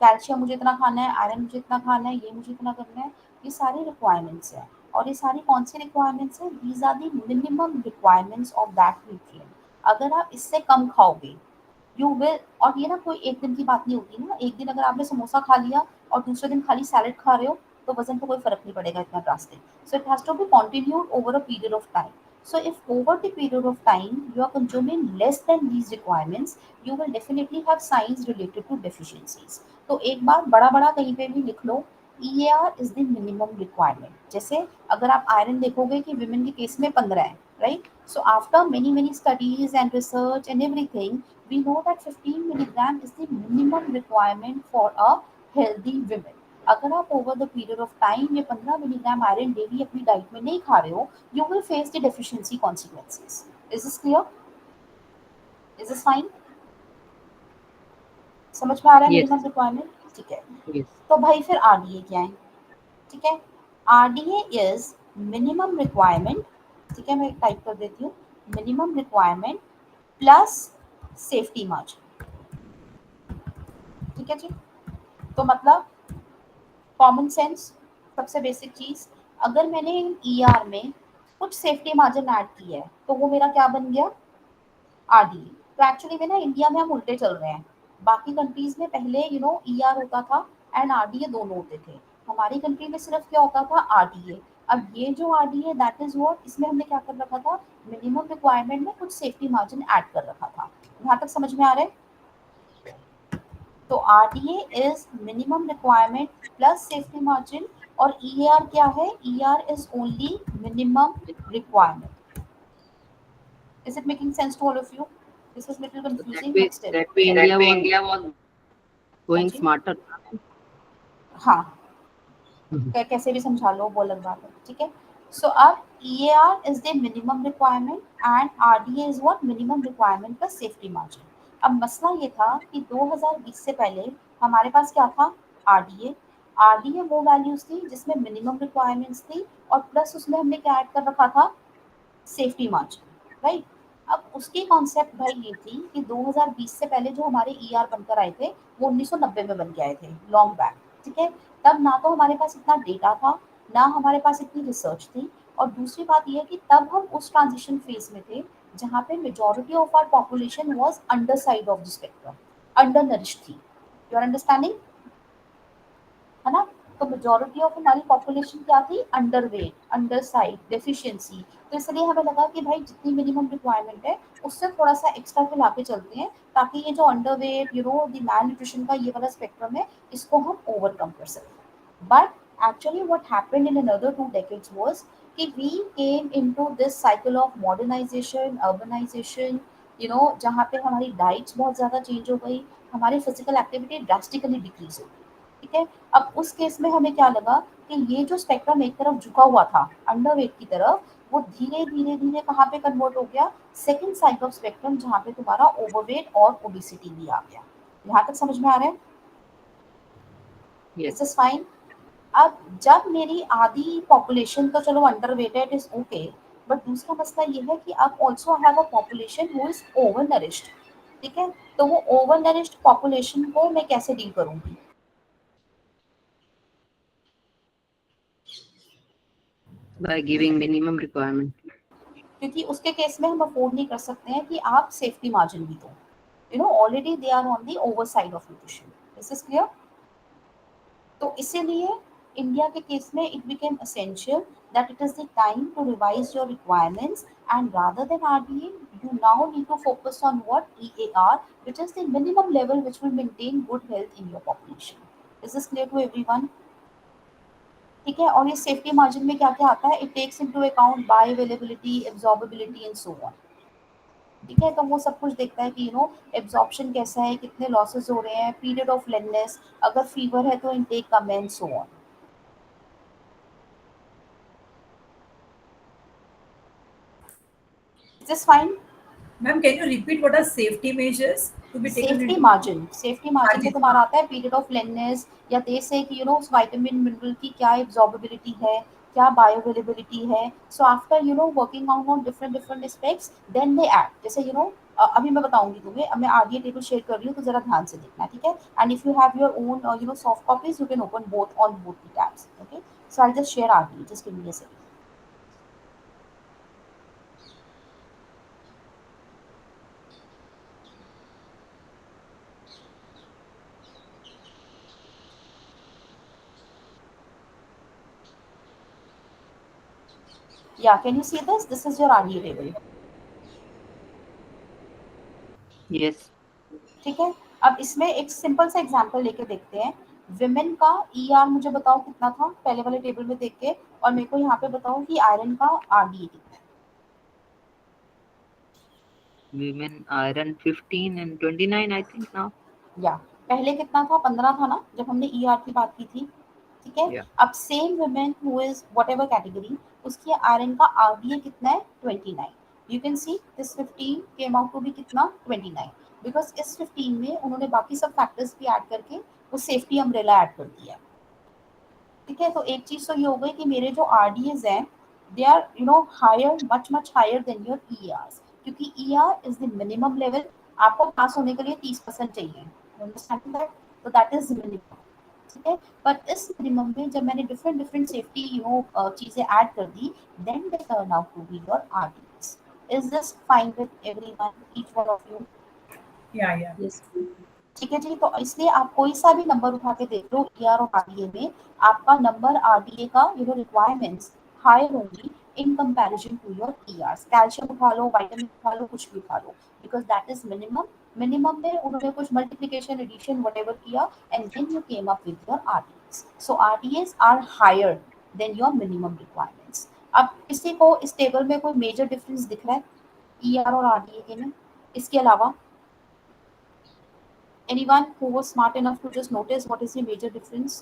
कैल्शियम मुझे इतना खाना है, आयरन मुझे इतना खाना है, ये मुझे इतना करना है, ये सारी रिक्वायरमेंट्स है. और ये सारी कौन सी रिक्वायरमेंट्स है? These are the minimum requirements of that nutrient. अगर आप इससे कम खाओगे यू विल, और ये ना कोई एक दिन की बात नहीं होती ना. एक दिन अगर आपने समोसा खा लिया और दूसरे दिन खाली सैलेड खा रहे हो तो वजन पे कोई फर्क नहीं पड़ेगा इतना drastic. So it has to be continued over a period of time. So if over the period of time you are consuming less than these requirements, you will definitely have signs related to deficiencies. तो एक बार बड़ा बड़ा कहीं पे भी लिख लो, EAR is the minimum requirement. जैसे अगर आप आयरन देखोगे कि विमेन के केस में 15 है, right? So after many studies and research and everything, we know that 15 milligram is the minimum requirement for a healthy woman. अगर आप over the period of time ये 15 मिलीग्राम आयरन डेली अपनी डाइट में नहीं खा रहे हो, you will face the deficiency consequences. Is this clear? Is this fine? समझ में आ रहा है Yes. Minimum requirement? ठीक है. Yes. तो भाई फिर RDA क्या है? ठीक है. RDA is minimum requirement. ठीक है, मैं टाइप कर देती हूँ. Minimum requirement plus safety margin. ठीक है जी। तो मतलब कॉमन सेंस, सबसे बेसिक चीज, अगर मैंने ईआर में कुछ सेफ्टी मार्जिन ऐड किया है तो वो मेरा क्या बन गया, आरडीए। तो एक्चुअली में ना इंडिया में हम उल्टे चल रहे हैं। बाकी कंट्रीज में पहले ईआर होता था एंड आरडीए दोनों होते थे। हमारी कंट्री में सिर्फ क्या होता था, आरडीए। अब ये जो आरडीए दैट इज व्हाट, इसमें हमने क्या कर रखा था, मिनिमम रिक्वायरमेंट में कुछ सेफ्टी मार्जिन ऐड कर रखा था। यहाँ तक समझ में आ रहा है? तो RDA is minimum requirement plus safety margin, और ईआर क्या है, ER is only minimum requirement. Is it making sense to all of you? This is little confusing, but still. that way India was going जी? smarter. हाँ, कैसे भी समझा लो, वो अलग बात है। ठीक है। सो अब EAR is the minimum requirement and RDA is what, minimum requirement plus safety margin। अब मसला ये था कि 2020 से पहले हमारे पास क्या था, RDA। RDA वो वैल्यूज थी जिसमें मिनिमम रिक्वायरमेंट्स थी और प्लस उसमें हमने क्या ऐड कर रखा था, सेफ्टी मार्जिन, राइट। अब उसकी कॉन्सेप्ट भाई ये थी कि 2020 से पहले जो हमारे ईआर बनकर आए थे वो 1990 में बन के आए थे, लॉन्ग बैक। ठीक है। तब ना तो हमारे पास इतना डेटा था, ना हमारे पास इतनी रिसर्च थी, और दूसरी बात यह है कि तब हम उस ट्रांजिशन फेज में थे जहाँ पे majority of our population was under side of the spectrum, under nourish थी। यू आर अंडरस्टैंडिंग, है ना। तो मेजॉरिटी ऑफ हमारी पॉपुलेशन क्या थी, under weight, under side, deficiency. तो इसलिए हमें लगा कि भाई जितनी मिनिमम रिक्वायरमेंट है उससे थोड़ा सा एक्स्ट्रा खिला के चलते हैं, ताकि ये जो under weight, the malnutrition का ये वाला स्पेक्ट्रम है, इसको हम ओवरकम कर सकें। But actually what happened in another 2 decades was कि we came into this cycle of modernization, urbanization, जहाँ पे हमारी डाइट्स बहुत ज़्यादा चेंज हो गई, हमारी फिजिकल एक्टिविटी ड्रास्टिकली डिक्रीज हो गई। ठीक है। अब उस केस में हमें क्या लगा कि ये जो स्पेक्ट्रम एक तरफ झुका हुआ था अंडरवेट की तरफ, वो धीरे धीरे धीरे कहाँ पे कन्वर्ट हो गया, सेकंड साइड ऑफ स्पेक्ट्रम, जहाँ पे तुम्हारा ओवरवेट और ओबेसिटी भी आ गया। यहाँ तक समझ में आ रहा है? Yes. This is fine. अब जब मेरी आधी पॉपुलेशन तो चलो अंडरवेट है, इट इज ओके, बट दूसरा मसला ये है कि अब also have a population who is over nourished. ठीक है। तो वो ओवर नरिश्ड पॉपुलेशन को मैं कैसे डील करूंगी? By giving minimum requirement. क्योंकि उसके केस में हम अफोर्ड नहीं कर सकते हैं कि आप सेफ्टी मार्जिन भी दो, already they are on the over side of nutrition. This is clear. तो इसीलिए इंडिया के केस में it became essential that it is the time to revise your requirements, and rather than RDA you now need to focus on what, EAR, which is the minimum level which will maintain good health in your population. Is this clear to everyone? ठीक है। और ये सेफ्टी मार्जिन में क्या क्या आता है, it takes into account bioavailability, absorbability and so on. ठीक है। तो वो सब कुछ देखता है कि एब्जॉर्प्शन कैसा है, कितने लॉसेस हो रहे हैं, पीरियड ऑफ लेननेस, अगर फीवर है तो intake come and so on. Is this fine? Ma'am, can you repeat what are safety measures to be taken safety into? Margin, safety margin में Margin. तुम्हारा आता है पीरियड ऑफ लेननेस, या दे से कि उस विटामिन मिनरल की क्या एब्जॉर्बेबिलिटी है, क्या बायो अवेलेबिलिटी है। So after working on different different aspects, then they add, जैसे अभी मैं बताऊंगी तुम्हें, अब मैं आरडीए टेबल शेयर कर रही हूँ, तो जरा ध्यान से देखना। ठीक है। And if you have your own soft copies, you can open both on both the tabs. Okay. So I just share RDA, just give me a second. Yeah, can you see this? This is your RDA table. Yes. ठीक है। अब इसमें एक सिंपल सा एग्जांपल लेके देखते हैं। विमेन का ईआर मुझे बताओ कितना था पहले वाले टेबल में देख के, और मेरे को यहाँ पे बताओ कि आयरन का आरडीए कितना है। Women iron 15 and 29 I think now. या पहले कितना था, 15 था ना जब हमने ईआर की बात की थी। ठीक है। Yeah. अब same women who is whatever category, उसकी आयरन का आरडीए कितना है, 29। You can see this 15 came out to be कितना, 29, बिकॉज इस 15 में उन्होंने बाकी सब फैक्टर्स भी ऐड करके वो सेफ्टी अम्ब्रेला ऐड कर दिया। ठीक है। तो एक चीज तो ये हो गई कि मेरे जो आरडीएज हैं they are higher, much higher than your ERs, क्योंकि ER is the minimum level. आपको पास होने के लिए 30% चाहिए, अंडरस्टैंड दैट, तो दैट इज मिनिमम, ठीक है। पर इस मिनिमम में जब मैंने डिफरेंट डिफरेंट सेफ्टी चीजें ऐड कर दी, then they turn out to be your RDS. Is this fine with everyone, each one of you? Yeah. Yes. ठीक है जी। तो इसलिए आप कोई सा भी नंबर उठा के देख लो ER और RDA में, आपका नंबर RDA का रिक्वायरमेंट्स हाई होंगी in comparison to your ERs. Calcium उठा लो, विटामिन उठा लो, कुछ भी उठा लो, because that is minimum. Minimum में उन्होंने कुछ मल्टीप्लिकेशन, एडिशन, व्हाटएवर किया, and then you came up with your RDAs. So RDAs are higher than your minimum requirements. अब किसी को इस टेबल में कोई मेजर डिफरेंस दिख रहा है ER और RDA के में? इसके अलावा anyone who was smart enough to just notice what is the major difference?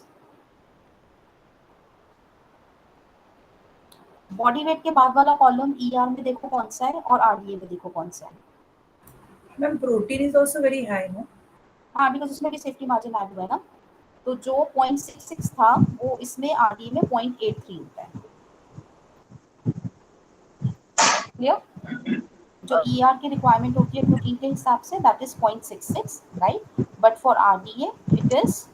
Body weight के बाद वाला कॉलम ER में देखो कौन सा है और RDA में देखो कौन सा है. Ma'am, protein is also very high, no? हाँ, बिकॉज उसमें भी सेफ्टी मार्जिन ऐड हुआ है ना. तो जो 0.66 था वो इसमें RDA में 0.83 होता है. क्लियर? जो ER की रिक्वायरमेंट होती है प्रोटीन के हिसाब से, that is 0.66, right? But for RDA it is,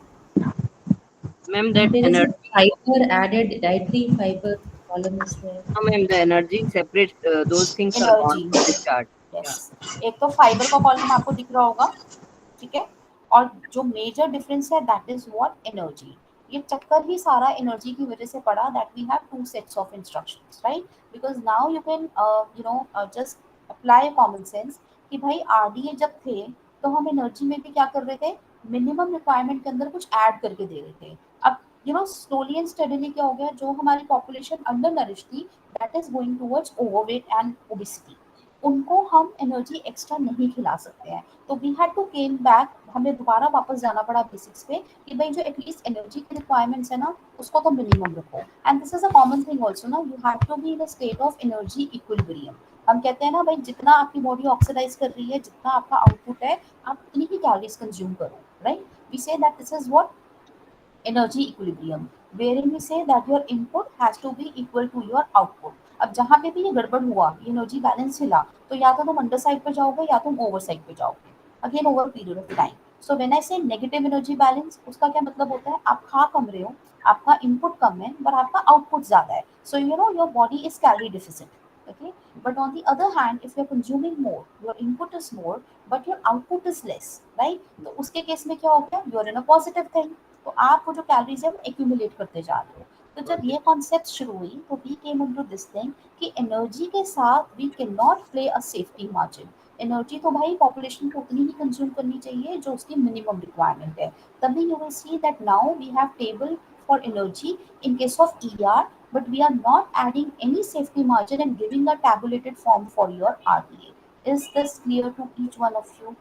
Ma'am, that There is a energy. fiber added, dietary fiber column is there. No, ma'am, the energy separate. Those things are gone energy. from the chart. Yes, एक तो फाइबर का कॉलम आपको दिख रहा होगा, ठीक है, और जो मेजर डिफरेंस है दैट इज व्हाट? एनर्जी. ये चक्कर ही सारा एनर्जी की वजह से पड़ा, that we have two sets of instructions, right? Because now you can just apply common sense कि भाई RDA जब थे तो हम एनर्जी में भी क्या कर रहे थे? मिनिमम रिक्वायरमेंट के अंदर कुछ ऐड करके दे रहे थे. अब स्लोली एंड स्टडीली क्या हो गया, जो हमारी पॉपुलेशन अंडर नरिश थी, that is going towards overweight and obesity. उनको हम एनर्जी एक्स्ट्रा नहीं खिला सकते हैं, तो we had to came back, हमें दोबारा वापस जाना पड़ा बेसिक्स पे कि भाई जो एटलीस्ट एनर्जी की रिक्वायरमेंट्स है ना, उसको तो मिनिमम रखो. And this is a common thing also ना, you have to be in a state of energy equilibrium. हम कहते हैं ना भाई, जितना आपकी बॉडी ऑक्सीडाइज कर रही है, जितना आपका आउटपुट है, आप उतनी ही कैलोरीज कंज्यूम करो, right? We say that this is what? Energy equilibrium, wherein we say that your input has to be equal to your output. अब जहाँ पे भी ये गड़बड़ हुआ, ये एनर्जी बैलेंस हिला, तो या तो तुम अंडर साइड पे जाओगे या तुम ओवर साइड पे जाओगे, again over period of time. So when I से नेगेटिव एनर्जी बैलेंस, उसका क्या मतलब होता है? आप खा कम रहे हो, आपका इनपुट कम है, पर आपका आउटपुट ज्यादा है. So your body is calorie deficit. Okay, but on the other hand, if you're consuming more, your input is more, but your output is less, right? तो उसके केस में क्या हो गया? You're in a positive thing. तो आप वो जो कैलोरीज है वो एक्यूमुलेट करते जा रहे हो. तो जब ये कॉन्सेप्ट शुरू हुई तो we came into this thing कि एनर्जी के साथ we can not play a safety margin. Energy तो भाई पॉपुलेशन को उतनी ही कंज्यूम करनी चाहिए जो उसकी मिनिमम रिक्वायरमेंट है. तभी you will see that now we have table for energy in case of ER, but we are not adding any safety margin and giving a tabulated form for your RDA. Is this clear to each one of you?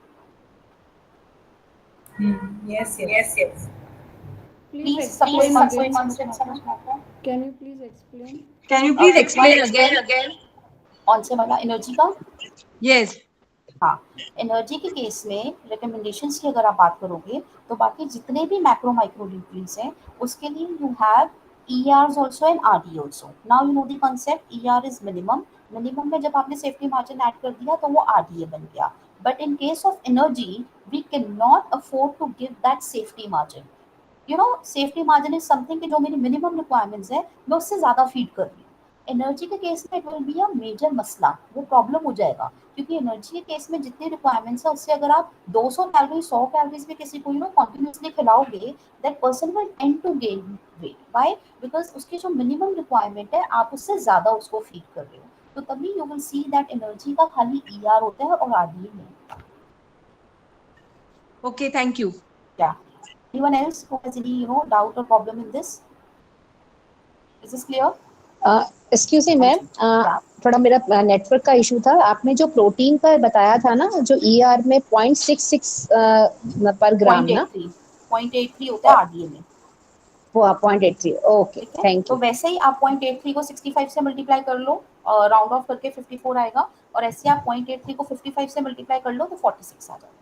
Yes. Please explain suppose again. matter. Can you please explain? Can you please explain again? कौन से वाला? एनर्जी का? Yes. हाँ, एनर्जी के केस में रिकमेंडेशंस की अगर आप बात करोगे तो बाकी जितने भी मैक्रो माइक्रो न्यूट्रिएंट्स हैं उसके लिए you have ERs also and RD also. Now you know the concept. ER is minimum. Minimum में जब आपने सेफ्टी मार्जिन ऐड कर दिया तो वो RDA बन गया. But in case of energy, we cannot afford to give that safety margin. Safety margin is something कि जो मेरी मिनिमम रिक्वायरमेंट्स है मैं उससे ज्यादा फीड कर रही हूँ. एनर्जी के केस में it will be a major मसला, वो प्रॉब्लम हो जाएगा, क्योंकि एनर्जी के केस में जितनी रिक्वायरमेंट्स है उससे अगर आप 200 कैलोरी 100 कैलोरीज भी किसी को कॉन्टिन्यूसली खिलाओगे, that person will tend to gain weight. Why? Because उसकी जो मिनिमम रिक्वायरमेंट है आप उससे ज्यादा उसको फीड कर रहे हो. तो तभी you will see that energy का खाली ER होता है और RDA नहीं होता. Okay, thank you. Yeah. Anyone else who has any doubt or problem in this? Is this clear? Excuse me ma'am, थोड़ा मेरा नेटवर्क का इशू था. आपने जो प्रोटीन का बताया था ना, जो ER में 0.66 पर ग्राम ना, 0.83 होता है RDA में. वो 0.83. ओके, थैंक तो यू. वैसे ही आप 0.83 को 65 से मल्टीप्लाई कर लो, राउंड ऑफ करके 54 आएगा, और ऐसे आप 0.83 को 55 से मल्टीप्लाई कर लो तो 46 आ जाएगा.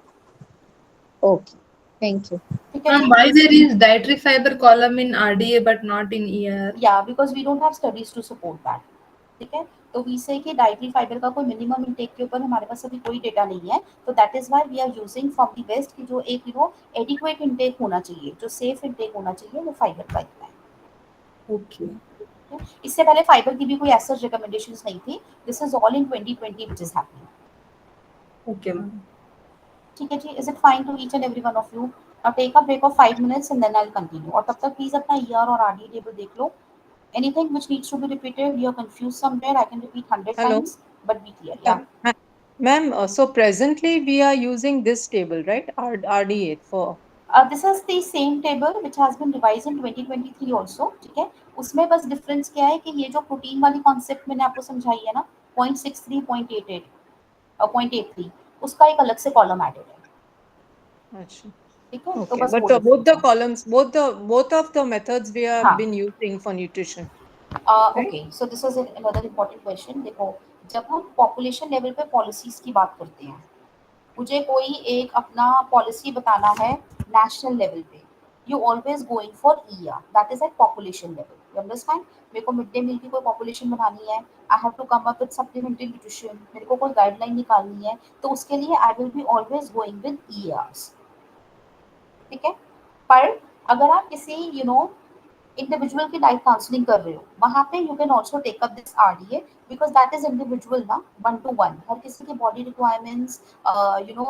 Okay, thank you. Why there is dietary fiber column in RDA but not in ER? Yeah, because we don't have studies to support that. ठीक है। तो वी से कि डाइटरी फाइबर का कोई मिनिमम इनटेक के ऊपर हमारे पास अभी कोई डेटा नहीं है, तो that is why we are using from the best कि जो एक एडिक्वेट इनटेक होना चाहिए, जो सेफ इनटेक होना चाहिए, वो फाइबर का इतना है। Okay. इससे पहले फाइबर की भी कोई ऐसा रिकमेंडेशंस नहीं थी। This is all in 2020 which is happening. Okay, ma'am. ठीक है जी, is it fine to each and every one of you? Now take a break of 5 minutes and then I will continue. और तब तक प्लीज अपना ईआर और आरडी टेबल देख लो। Anything which needs to be repeated, you're confused somewhere, I can repeat 100 Hello. times, but be clear. Yeah. Ma'am, so presently we are using this table, right? RDA for. This is the same table which has been revised in 2023 also. ठीक है, उसमें बस डिफरेंस क्या है कि ये जो प्रोटीन वाली कॉन्सेप्ट मैंने आपको समझाई है ना, 0.63, 0.88 और 0.83, उसका एक अलग से कॉलम एडेड है। अच्छा. ठीक है, तो Okay, बस but वो both the difference है। columns, both of the methods we have हाँ, been using for nutrition, right? Okay, so this is another important question. देखो, जब हम पॉपुलेशन लेवल पे पॉलिसीज की बात करते हैं, मुझे कोई एक अपना पॉलिसी बताना है नेशनल लेवल पे, you always going for ER, that is at population level. You understand? मेरे को मिड डे मील की कोई पॉपुलेशन बनानी है, I have to come up with supplementary nutrition, मेरे को कोई गाइडलाइन निकालनी है, तो उसके लिए I will be always going with ERs. ठीक है, पर अगर आप किसी इंडिविजुअल की डाइट काउंसलिंग कर रहे हो, वहां पे you can also take up this RDA, because that is individual ना, 1 to 1, हर किसी की बॉडी रिक्वायरमेंट्स, यू नो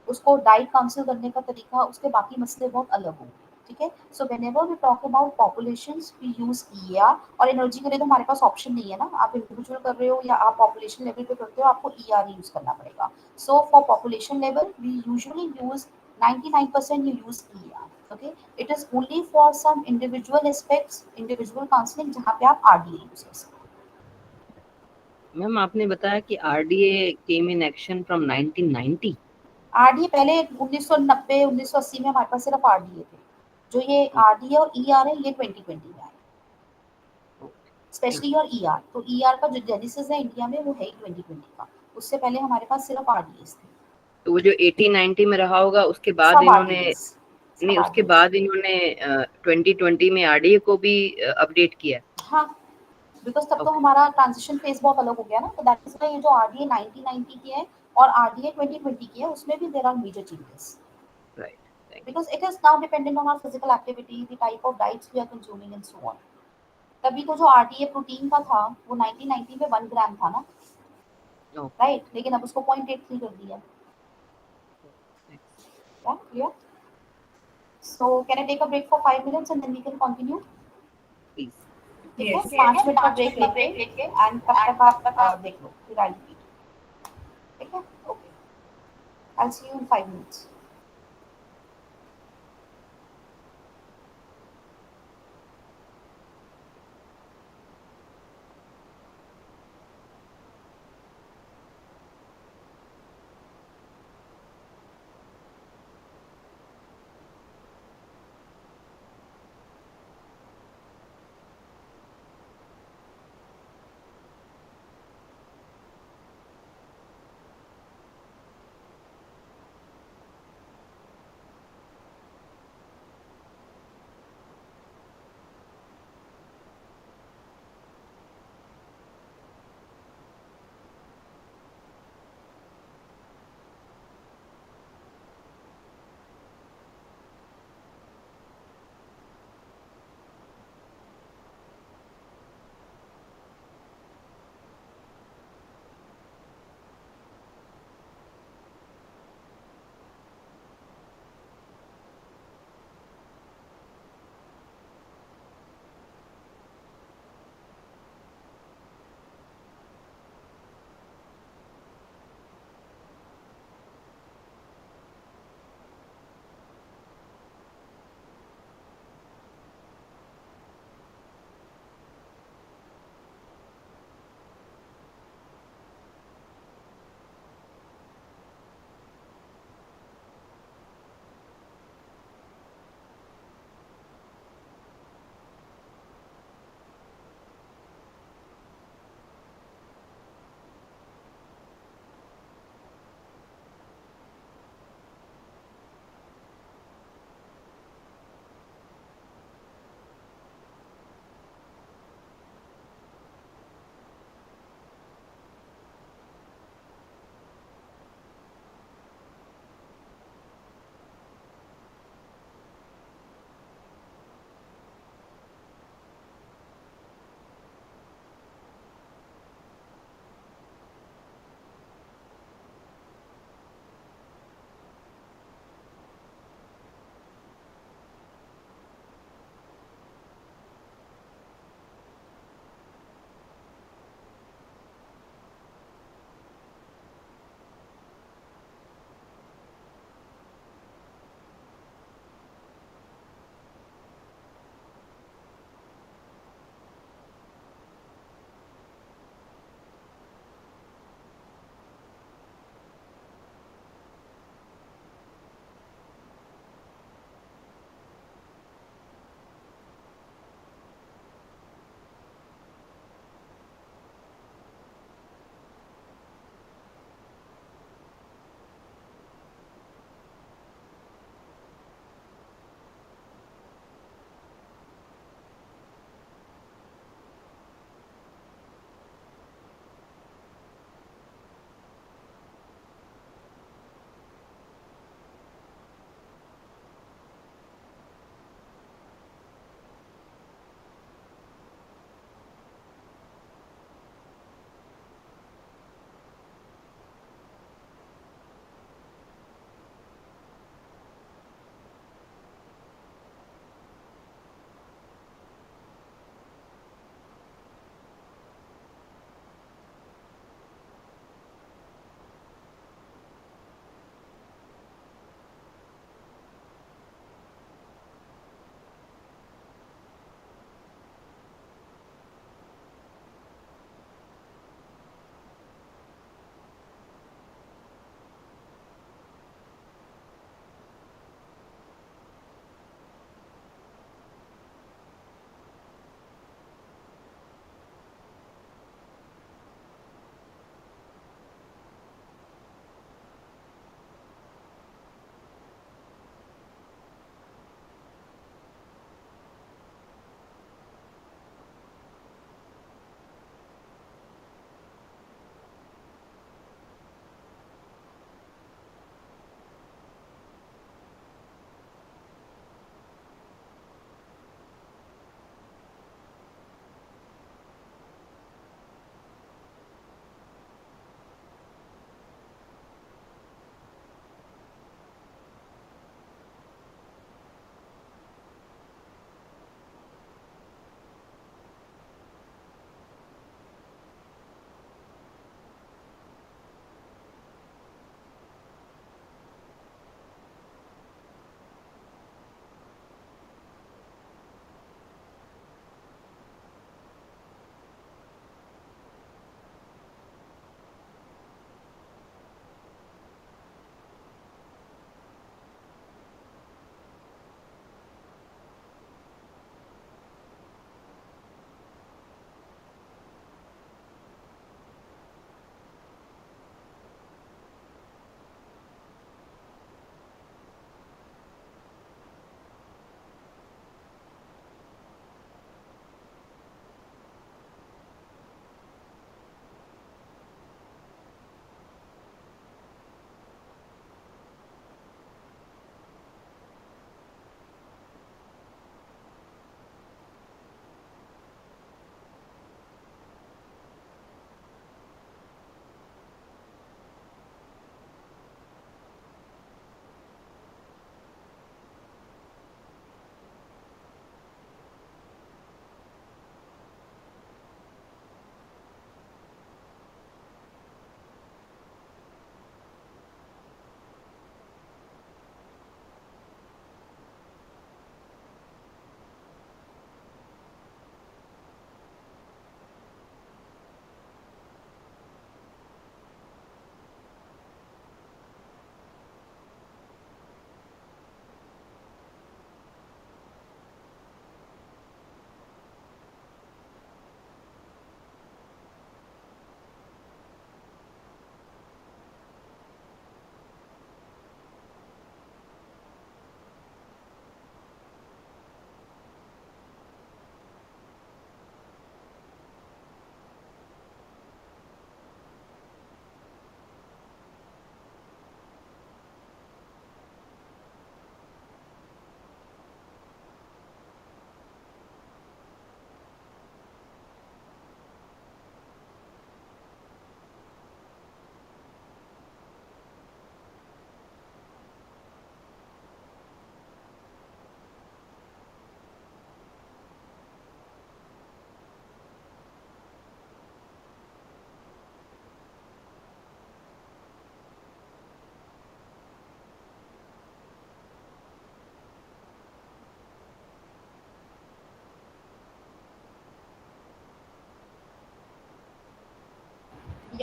उसको डाइट काउंसिल करने का तरीका, उसके बाकी मसले बहुत अलग होंगे। ठीक है, so whenever we talk about populations we use ER. और एनर्जी के लिए तो हमारे पास ऑप्शन नहीं है ना, आप इंडिविजुअल कर रहे हो या आप पॉपुलेशन लेवल पे करते हो, आपको ईआर यूज करना पड़ेगा। So for population level we usually use 99% you use ER. Okay, it is only for some individual aspects, individual counseling, जहाँ पे आप RDA यूज कर सकते हो। मैम आपने बताया कि RDA came in action from 1990. RDA पहले 1990 1980 में हमारे पास सिर्फ RDA थे। जो ये RDA और ER है, ये 2020 में आए, स्पेशली और ER। तो ER का जो जेनेसिस है इंडिया में, वो है ही 2020 का। उससे पहले हमारे पास सिर्फ RDAs थे। तो वो जो 80-90 में रहा होगा उसके बाद सब इन्होंने RDAs, नहीं, सब उसके RDAs। बाद इन्होंने 2020 में आरडीए को भी अपडेट किया. हाँ, बिकॉज तब तो ओके. हमारा ट्रांजिशन फेज बहुत अलग हो गया ना, तो दैट इज ये जो RDA 1990 की है और RDA 2020 की है, उसमें भी there are major changes, right. Thank because it is now dependent on our physical activity, the type of diets we are consuming and so on. तभी तो जो RDA प्रोटीन का था, वो 1990 में 1 ग्राम था ना, यू. राइट? लेकिन अब उसको 0.83 कर दिया। Yeah, clear? So can I take a break for 5 minutes and then we can continue? Please. ठीक है, Yes. 5 मिनट का ब्रेक लेके एंड तब तक आप देख लो, फिर आई रिपीट। ठीक है, okay, I see you in 5 minutes.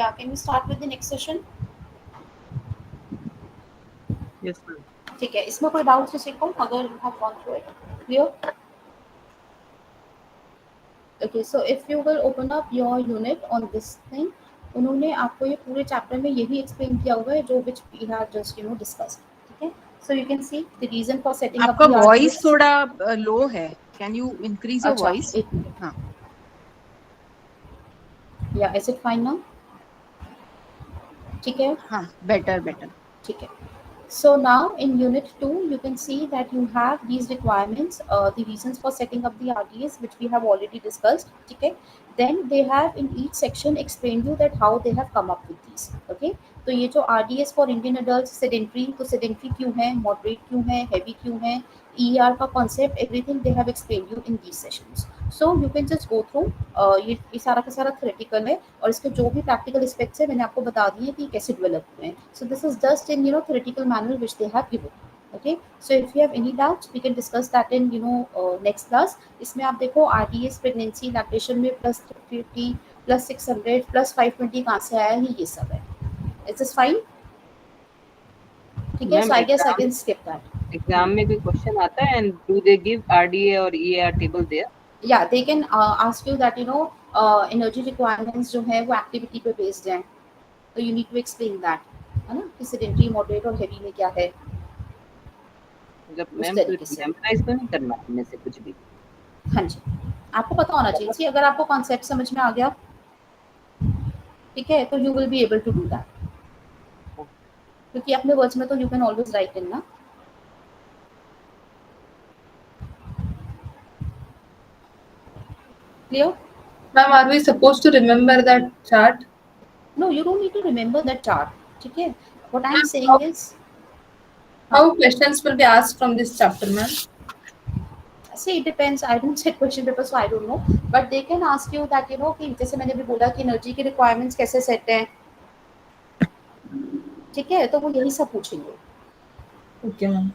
Yeah, can we start with the next session? Yes, ma'am. ठीक है, इसमें कोई डाउट किसी को अगर you have gone through it? Clear? Okay, so if you will open up your unit on this thing, उन्होंने आपको ये पूरे चैप्टर में यही एक्सप्लेन किया हुआ है जो which we have just discussed. ठीक है, so you can see the reason for setting up आपका the वॉइस RDS. थोड़ा लो है, कैन यू इंक्रीज योर अच्छा, वॉइस? एक मिनट. हाँ, Yeah, is it fine now? ठीक है. हाँ, बेटर. ठीक है. So now in unit 2, you can see that you have these requirements, the reasons for setting up the RDS, which we have already discussed. Okay. Then they have in each section explained you that how they have come up with these. Okay. तो ये जो RDS for Indian adults sedentary, तो sedentary क्यों है, moderate क्यों है, heavy क्यों है, ER का concept, everything they have explained you in these sessions. So you can just go through. ये सारा का सारा theoretical है और इसके जो भी practical aspects है मैंने आपको बता दिए कि कैसे develop हुए हैं. So this is just in theoretical manner which they have given. Okay, so if you have any doubts we can discuss that in next class. इसमें आप देखो RDS pregnancy lactation में +350 +600 +520 कहाँ से आया है, ये सब है. Is this fine? ठीक है, so I guess I can skip that. Exam में कोई क्वेश्चन आता है and do they give RDA और EAR table there? Yeah, they can ask you that energy requirements जो है वो activity पे based है, तो you need to explain that, है ना, कि sedentary, moderate और heavy में क्या है. जब उस मैम तरीके से. मेमोराइज तो नहीं करना है इनमें से कुछ भी. हाँ जी, आपको पता होना चाहिए. अगर आपको कॉन्सेप्ट समझ में आ गया, ठीक है, तो you will be able to do that, क्योंकि अपने वर्ड्स में तो you can always write in ना. Clear? Ma'am, are we supposed to remember that chart? No, you don't need to remember that chart. ठीक है, what I'm saying is how questions will be asked from this chapter, ma'am? See, it depends. I didn't set question paper, so I don't know. But they can ask you that कि जैसे मैंने भी बोला कि एनर्जी की रिक्वायरमेंट्स कैसे सेट हैं, ठीक है, तो वो यही सब पूछेंगे. Okay, ma'am.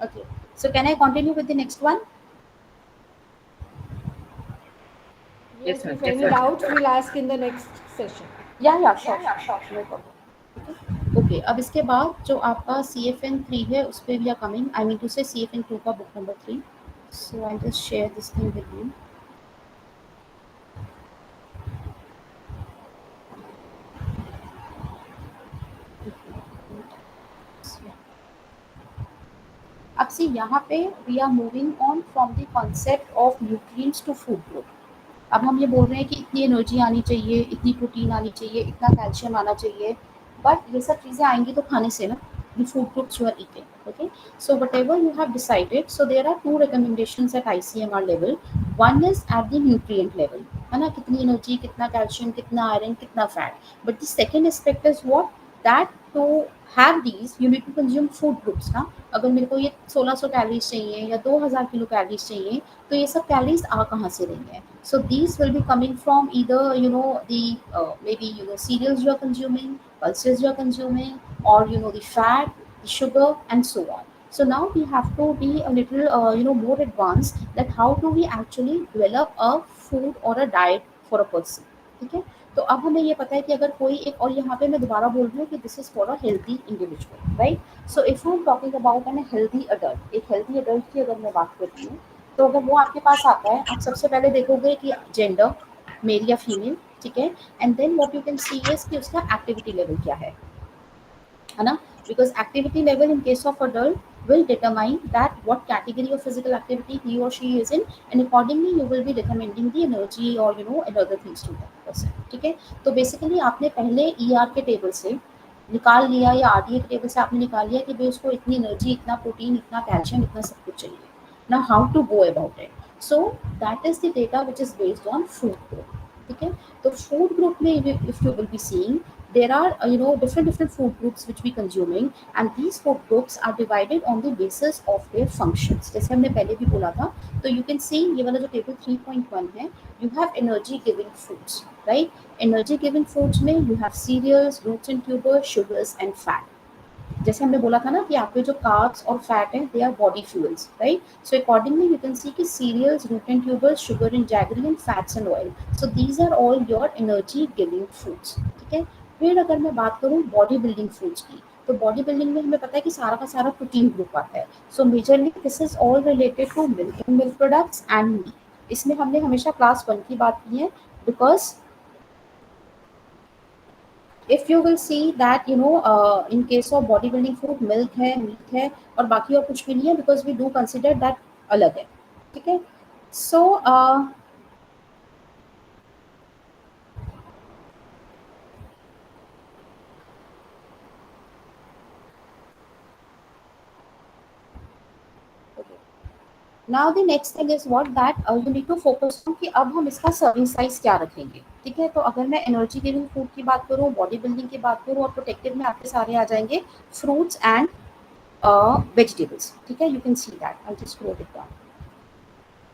Okay, so can I continue with the next one? Yes, if any doubts we'll ask in the next session. Yeah, sure, no problem. Okay, अब इसके बाद जो आपका CFN 3 है उस पर we are coming. I mean to say CFN 2 का book number 3. So I'll just share this thing with you. अब सी यहाँ पे we are moving on from the concept of nutrients to food group. अब हम ये बोल रहे हैं कि इतनी एनर्जी आनी चाहिए, इतनी प्रोटीन आनी चाहिए, इतना कैल्शियम आना चाहिए, बट ये सब चीज़ें आएंगी तो खाने से ना, the food groups you are eating. Okay, so whatever you have decided, so there are two recommendations at ICMR level. One is at the nutrient level, है ना, कितनी एनर्जी, कितना कैल्शियम, कितना आयरन, कितना fat. But the second aspect is what, that to have these you need to consume food groups ना. अगर मेरे को ये 1600 कैलोरीज चाहिए या 2000 किलो कैलोरीज चाहिए, तो ये सब कैलोरीज आ कहाँ से रही हैं? So these will be coming from either the maybe cereals you are consuming, pulses you are consuming, or the fat, the sugar, and so on. So now we have to be a little more advanced that how do we actually develop a food or a diet for a person. ठीक है, तो अब हमें ये पता है कि अगर कोई एक, और यहाँ पे मैं दोबारा बोल रही हूँ कि this is for a healthy individual, right. So if I am talking about an healthy adult, एक हेल्दी अडल्ट की अगर मैं बात करती हूँ, तो अगर वो आपके पास आता है, आप सबसे पहले देखोगे कि जेंडर मेल या फीमेल, ठीक है, and then what you can see is कि उसका एक्टिविटी लेवल क्या है ना, because activity level in case of adult will determine that what category of physical activity he or she is in, and accordingly you will be recommending the energy or and other things to that person. ठीक है, तो बेसिकली आपने पहले ER के टेबल से निकाल लिया या RDA के टेबल से आपने निकाल लिया कि भाई उसको इतनी एनर्जी, इतना प्रोटीन, इतना कैल्शियम, इतना सब कुछ चाहिए. Now how to go about it? So that is the data which is based on food group. ठीक है, तो food group में if you will be seeing, there are different food groups which we consuming, and these food groups are divided on the basis of their functions. जैसे हमने पहले भी बोला था, तो you can see ये वाला जो टेबल 3.1 है, you have energy giving foods, right? Energy giving foods में you have cereals, roots and tubers, sugars and fat. जैसे हमने बोला था ना कि आपके जो कार्ब्स और फैट हैं they are body fuels, right? So accordingly you can see कि cereals, root and tubers, sugar and jaggery and fats and oil, so these are all your energy giving foods, ठीक है? फिर अगर मैं बात करूँ बॉडी बिल्डिंग फूड्स की, तो बॉडी बिल्डिंग में हमें पता है कि सारा का सारा प्रोटीन ग्रुप आता है। So majorly this is all related to milk and milk products and meat. इसमें हमने हमेशा क्लास 1 की बात की है, बिकॉज if you will see that in case of bodybuilding food milk है, meat है और बाकी और कुछ भी नहीं है, because we do consider that अलग है, ठीक है? So now the next thing is what that you need to focus on कि अब हम इसका सर्विंग साइज क्या रखेंगे, ठीक है? तो अगर मैं एनर्जी गिविंग फूड की बात करूँ, बॉडी बिल्डिंग की बात करूँ और प्रोटेक्टिव में आपके सारे आ जाएंगे फ्रूट्स एंड वेजिटेबल्स, ठीक है? You can see that, I just scroll it down,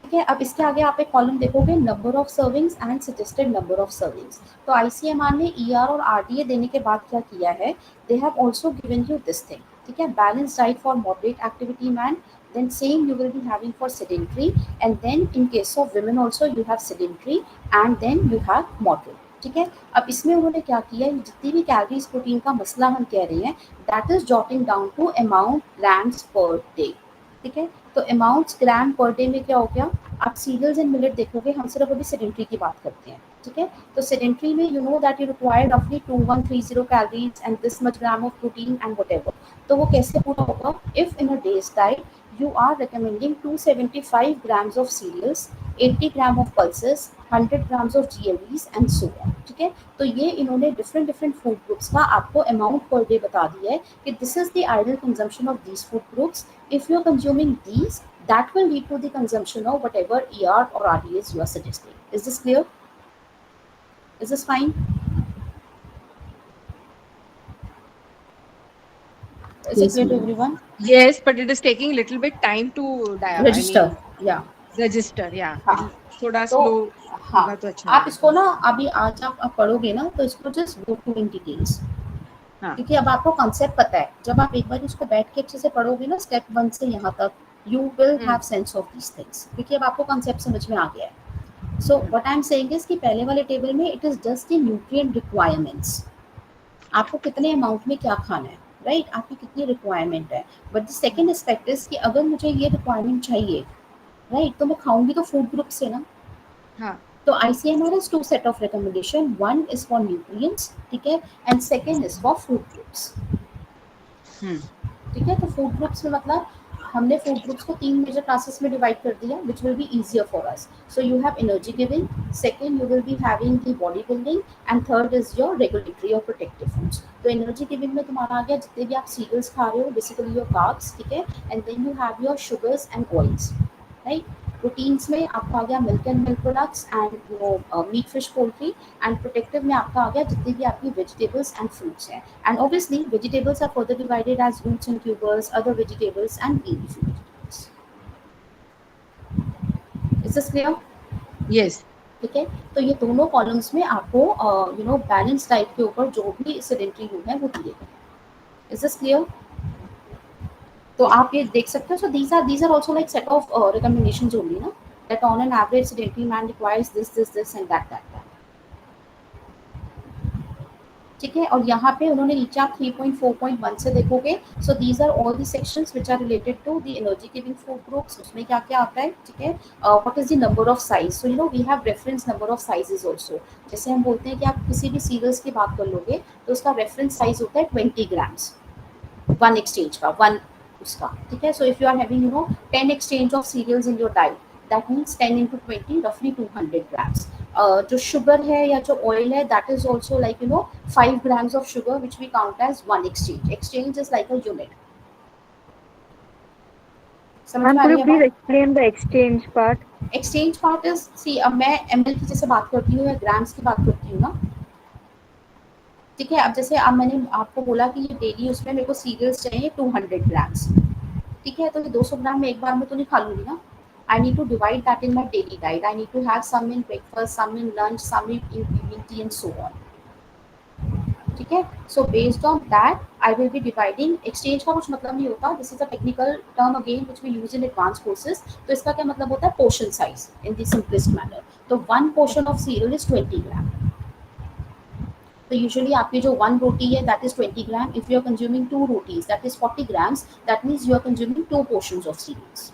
ठीक है? अब इसके आगे आप एक कॉलम देखोगे number of servings and suggested number of servings. तो आईसीएमआर ने ईआर और आरडीए देने के बाद क्या किया है, they have also given you this thing, ठीक है? Balance diet for moderate activity man, then same you will be having for sedentary, and then in case of women also you have sedentary and then you have moderate, ठीक है? अब इसमें उन्होंने क्या किया, जितनी भी कैलोरीज प्रोटीन का मसला हम कह रहे हैं that is jotting down to amount grams per day, ठीक है? तो अमाउंट्स ग्राम पर डे में क्या हो गया, आप सीरियल्स एंड मिलेट देखोगे, हम सिर्फ अभी सेडेंट्री की बात करते हैं, ठीक है? तो सेडेंट्री में you know that you require रफली 2130 calories and this much gram of protein and whatever. तो वो कैसे पूरा होगा, if in a days diet you are recommending 275 grams of cereals, 80 gram of pulses, 100 grams of GLEs and so on, ठीक है? तो ये इन्होंने डिफरेंट डिफरेंट फूड ग्रुप्स का आपको अमाउंट पर डे बता दिया है कि this is the ideal consumption of these food groups. If you are consuming these that will lead to the consumption of whatever ER or RDAs you are suggesting. Is this clear? Is this fine? Is it Yes, clear to ma'am. everyone? Yes, but it is taking little bit time to Register. Yeah. register. Yeah. हाँ. थोड़ा तो slow हाँ, होगा तो अच्छा आप इसको ना अभी आज आप पढ़ोगे ना तो इसको just go to in details, हाँ. क्योंकि अब आपको कॉन्सेप्ट पता है। जब आप एक बार इसको बैठ के अच्छे से पढ़ोगे ना स्टेप 1 से यहाँ तक, you will have sense of these things, क्योंकि अब आपको कॉन्सेप्ट समझ में आ गया है। So what I am saying is कि पहले वाले टेबल में it is just the nutrient requirements, आपको कितने अमाउंट में क्या खाना है, राइट? आपकी कितनी रिक्वायरमेंट है। But the second aspect is कि अगर मुझे ये रिक्वायरमेंट चाहिए, राइट, तो मैं खाऊंगी तो फूड ग्रुप से ना। हाँ. तो ICMR has two set of recommendation. One is for nutrients, ठीक है, and second is for food groups. ठीक है? तो फूड ग्रुप्स में मतलब हमने फूड ग्रुप्स को 3 मेजर क्लासेस में डिवाइड कर दिया, which will be easier for us. So you have energy giving, second you will be having the body building, and third is your regulatory or protective foods. तो energy giving में तुम्हारा आ गया जितने भी आप cereals खा रहे हो, basically your carbs, ठीक है, and then you have your sugars and oils, right? Proteins में आपका आ गया milk and milk products and meat fish poultry, and protective में आपका आ गया जितनी भी आपकी वेजिटेबल्स एंड फ्रूट्स हैं, and obviously vegetables are further divided as roots and tubers, other vegetables and leafy vegetables. Is this clear? Yes. ठीक है? तो ये दोनों कॉलम्स में आपको बैलेंस डाइट के ऊपर जो भी सेडेंटरी रूल है वो दिए गए। Is this clear? तो आप ये देख सकते हो। So these are also like set of recommendations only ना, that on an average sedentary man requires this and that. ठीक है? और यहाँ पे उन्होंने नीचे आप 3.4.1 से देखोगे, so these are all the sections which are related to the energy giving food groups. उसमें क्या क्या आता है, ठीक है? What is the number of size, so we have reference number of sizes also. जैसे हम बोलते हैं कि आप किसी भी सीरियल्स की बात कर लोगे तो उसका रेफरेंस साइज होता है 20 ग्राम्स, वन एक्सचेंज का, वन उसका, ठीक है? So if you are having 10 exchange of cereals in your diet, that means 10 into 20 roughly 200 grams. जो शुगर है या जो ऑयल है that is also like 5 grams of sugar which we count as one exchange. Exchange is like a unit. Ma'am, could you please explain the exchange part? Exchange part is, see, अब मैं ml की जैसे बात करती हूँ या ग्राम्स की बात करती हूँ ना, ठीक है? अब जैसे अब मैंने आपको बोला कि ये डेली उसमें मेरे को सीरियल्स चाहिए 200 ग्राम्स, ठीक है? तो ये 200 ग्राम में एक बार में तो नहीं खा लूंगी ना, I need to divide that in my daily diet. I need to have some in breakfast, some in lunch, some in evening tea and so on. ठीक है. So based on that I will be dividing. Exchange का कुछ मतलब नहीं होता. This is a technical term again which we use in advance courses. तो इसका क्या मतलब होता है? Portion size in the simplest manner. तो one portion of cereal is 20 gram. तो यूजुअली आपकी जो वन रोटी है that is 20 gram. If you are consuming two rotis that is 40 grams. That means you are consuming two portions of cereals.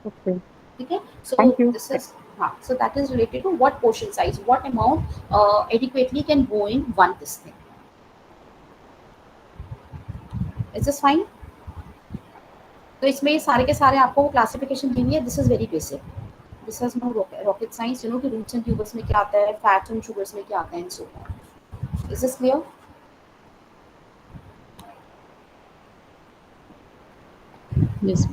Okay. ठीक है. So Thank you. This is हाँ. So that is related to what portion size, what amount adequately can go in one this thing. Is this fine? तो इसमें सारे के सारे आपको क्लासिफिकेशन दी हुई है. This is very basic. This is no rocket science. You know कि रूट्स एंड ट्यूबर्स में क्या आता है, फैट्स एंड शुगर्स में क्या आता है, and so on. Is this clear? Yes.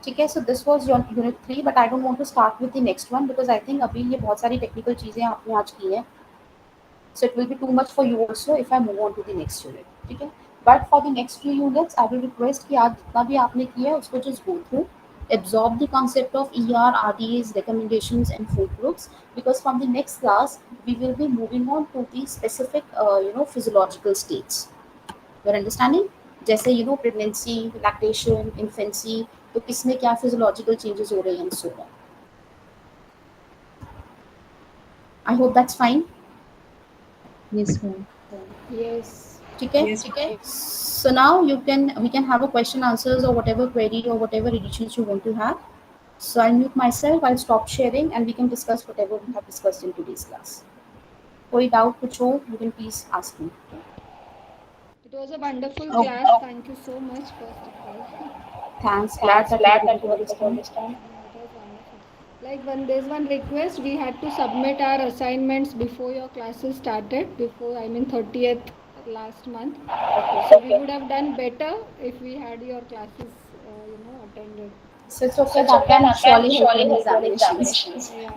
ठीक है. So this was your unit 3 but I don't want to start with the next one because I think अभी ये बहुत सारी टेक्निकल चीजें आपने आज की हैं. So it will be too much for you also if I move on to the next unit. ठीक है. But for the next few units, I will request कि आज जितना भी आपने किया है उसको just go through, absorb the concept of ER, RDAs, recommendations and food groups, because from the next class we will be moving on to the specific physiological states. You are understanding? जैसे pregnancy, lactation, infancy, तो किसमें क्या physiological changes हो रहे हैं and so on. I hope that's fine. Yes, ma'am. Yes. ठीक है. ठीक है. So now we can have a question answers or whatever query or whatever additions you want to have. So I'll mute myself, I'll stop sharing and we can discuss whatever we have discussed in today's class. कोई doubt कुछ हो, you can please ask me. It was a wonderful class. Thank you so much, first of all. Thanks. Glad that you understand. It was wonderful. Like there's one request, we had to submit our assignments before your classes started, before 30th last month. So we would have done better if we had your classes, attended. So it's okay. That can surely help in examinations. Yeah.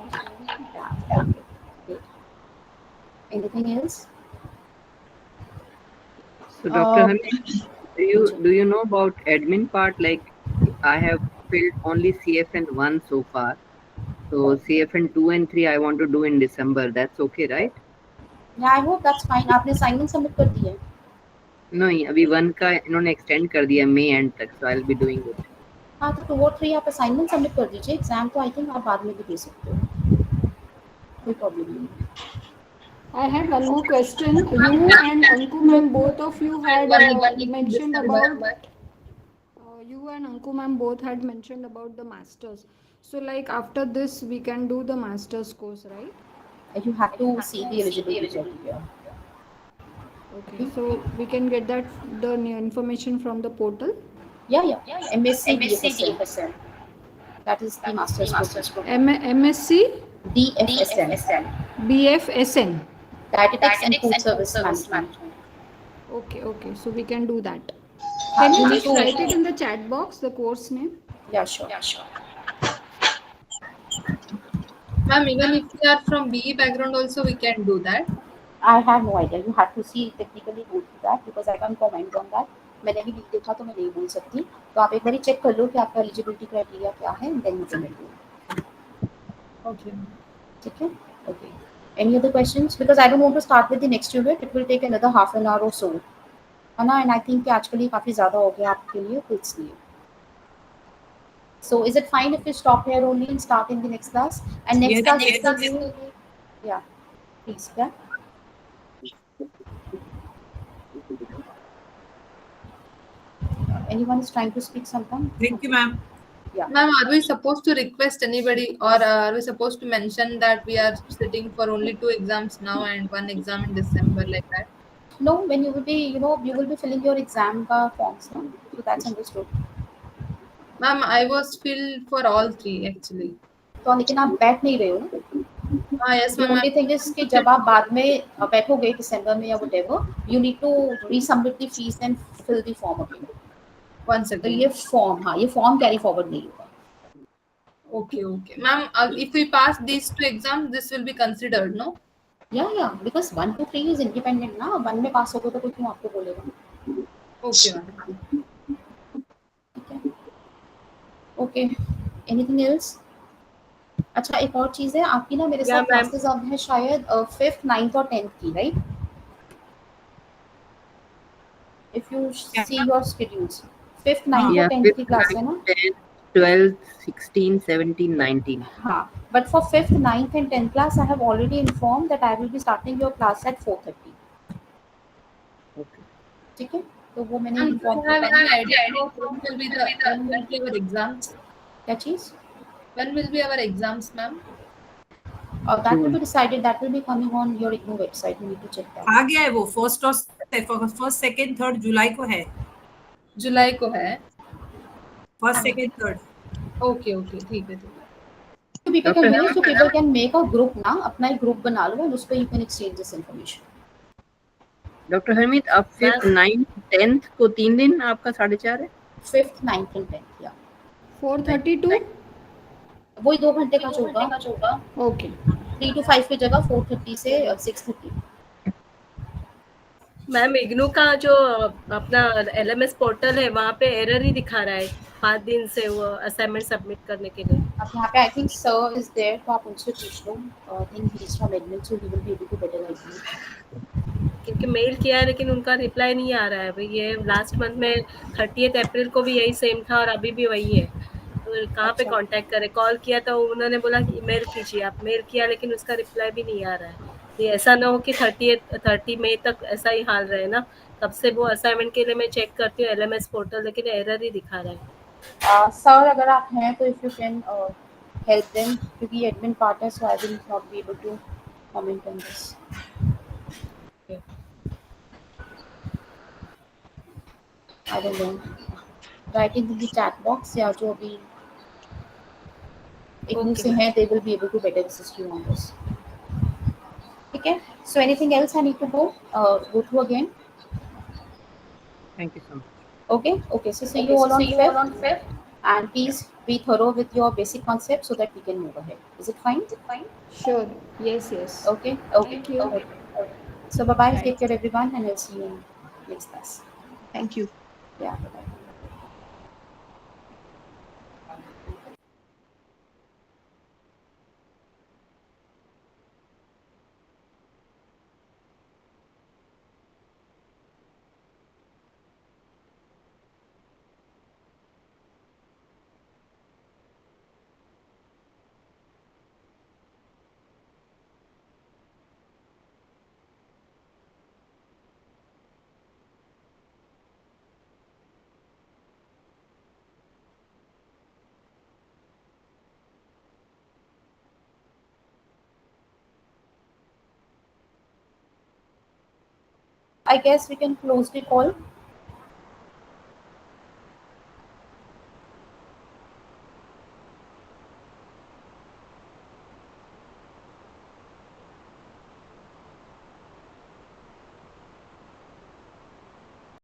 Okay. Anything else? So Dr. Hamid, do you know about admin part? Like I have filled only CFN 1 so far. So CFN 2 and 3 I want to do in December. That's okay, right? Yeah, I hope that's fine. आपने assignment submit कर दिया है? नहीं, अभी 1 का इन्होंने extend कर दिया May end तक, so I'll be doing it. हाँ, तो 2 और 3 आप assignment submit कर दीजिए. एग्जाम तो I think आप बाद में भी दे सकते हो. कोई प्रॉब्लम नहीं है. I had one more question. You and Anku ma'am, both of you had mentioned about. You and Anku ma'am both had mentioned about the masters. So like after this we can do the masters course, right? You have to see the eligibility criteria. Okay. So we can get the information from the portal. Yeah. MSc DFSN. That is the masters program. MSc DFSN. BFSN. Dietetics and Food Service Management. Okay. So we can do that. Can you just write it in the chat box, the course name? Yeah, sure. Ma'am, even if we are from BE background also, we can do that. I have no idea. You have to see technically go through that because I can't comment on that. मैंने भी देखा तो मैं नहीं बोल सकती. तो आप एक बार चेक कर लो कि आपका eligibility criteria क्या है, and then you can do. Okay. ठीक है. Okay. Any other questions? Because I don't want to start with the next unit. It will take another half an hour or so. है ना? And I think कि आजकल ये काफी ज़्यादा हो गया आपके लिए, तो इसलिए. So is it fine if we stop here only and start in the next class? And next class is yeah. Please, yeah. Anyone is trying to speak something? Thank you, ma'am. Yeah. Ma'am, are we supposed to request anybody, or are we supposed to mention that we are sitting for only 2 exams now and 1 exam in December, like that? No, when you will be, you will be filling your exam forms, no? So that's understood. Ma'am, I was filled for all 3 actually. तो लेकिन आप बैठ नहीं रहे हो ना? Yes, The ma'am. only thing is कि जब आप बाद में बैठोगे दिसंबर में या whatever, you need to resubmit the fees and fill the form again. Once तो again. ये form carry forward नहीं होगा. Okay. Ma'am, if we pass these 2 exams, this will be considered, no? Yeah. Because 1, 2, 3 is independent ना. 1 में पास होगा तो कोई क्यों आपको बोलेगा? Okay, ma'am. Okay. Anything else? अच्छा, एक और चीज है आपकी ना मेरे साथ क्लासेस अब है शायद 5th, 9th और 10th की, right? to see your schedules. 5th, 9th Yeah, और 10th 5th, की क्लास है 9th, ना? 10th, 12th, 16, 17, 19. हाँ, but for 5th, 9th and 10th class, I have already informed that I will be starting your class at 4:30. Okay. ठीक है, तो वो मैंने And do inform you have किया। any idea of when will be our exams? क्या चीज़? When will be our exams, ma'am? That will be decided. That will be coming on your IGNOU website. You need to check that. आ गया है वो फर्स्ट सेकंड थर्ड जुलाई को है। जुलाई को है। First second third. Okay okay, ठीक है ठीक है। So people can do is so people can make a group ना, अपना एक ग्रुप बना लो and उस पे you can exchange this information. Doctor Harmeet, अब 5th, 9th, 10th को 3 दिन आपका 4:30 है? 5th, 9th and 10th, yeah. 4:32? वही 2 घंटे का जो होगा। Okay. 3 to 5 की जगह 4:30 से 6:30। मैम इग्नू का जो अपना LMS पोर्टल है वहाँ पे एरर ही दिखा रहा है 5 दिन से वो असाइनमेंट सबमिट करने के लिए। अब यहाँ पे I think sir is there, तो आप उनसे पूछ लो। I think he is from admin, so he will be able to better guide you. क्योंकि मेल किया है लेकिन उनका रिप्लाई नहीं आ रहा है। भाई ये लास्ट मंथ में 30 अप्रैल को भी यही सेम था और अभी भी वही है, तो कहाँ पे कांटेक्ट करें? कॉल किया तो उन्होंने बोला कि मेल कीजिए। आप मेल किया लेकिन उसका रिप्लाई भी नहीं आ रहा है। ये ऐसा ना हो कि 30 मई तक ऐसा ही हाल रहे ना। तब से वो असाइनमेंट के लिए मैं चेक करती हूँ LMS पोर्टल, लेकिन एरर ही दिखा रहा है। सर अगर आप हैं तो if you can help them, क्योंकि ये admin part है, so I will not be able to comment on this. I don't know. Writing in the chat box या जो अभी इग्नू से हैं, they will be able to better assist you on this. ठीक है? So anything else I need to go through again? Thank you so much. Okay. So see you all on 5th. And please be thorough with your basic concepts so that we can move ahead. Is it fine? Sure. Yes. Okay. Thank you. Okay. So bye-bye. Take care everyone and I'll see you in next class. Thank you. Yeah, bye-bye. I guess we can close the call.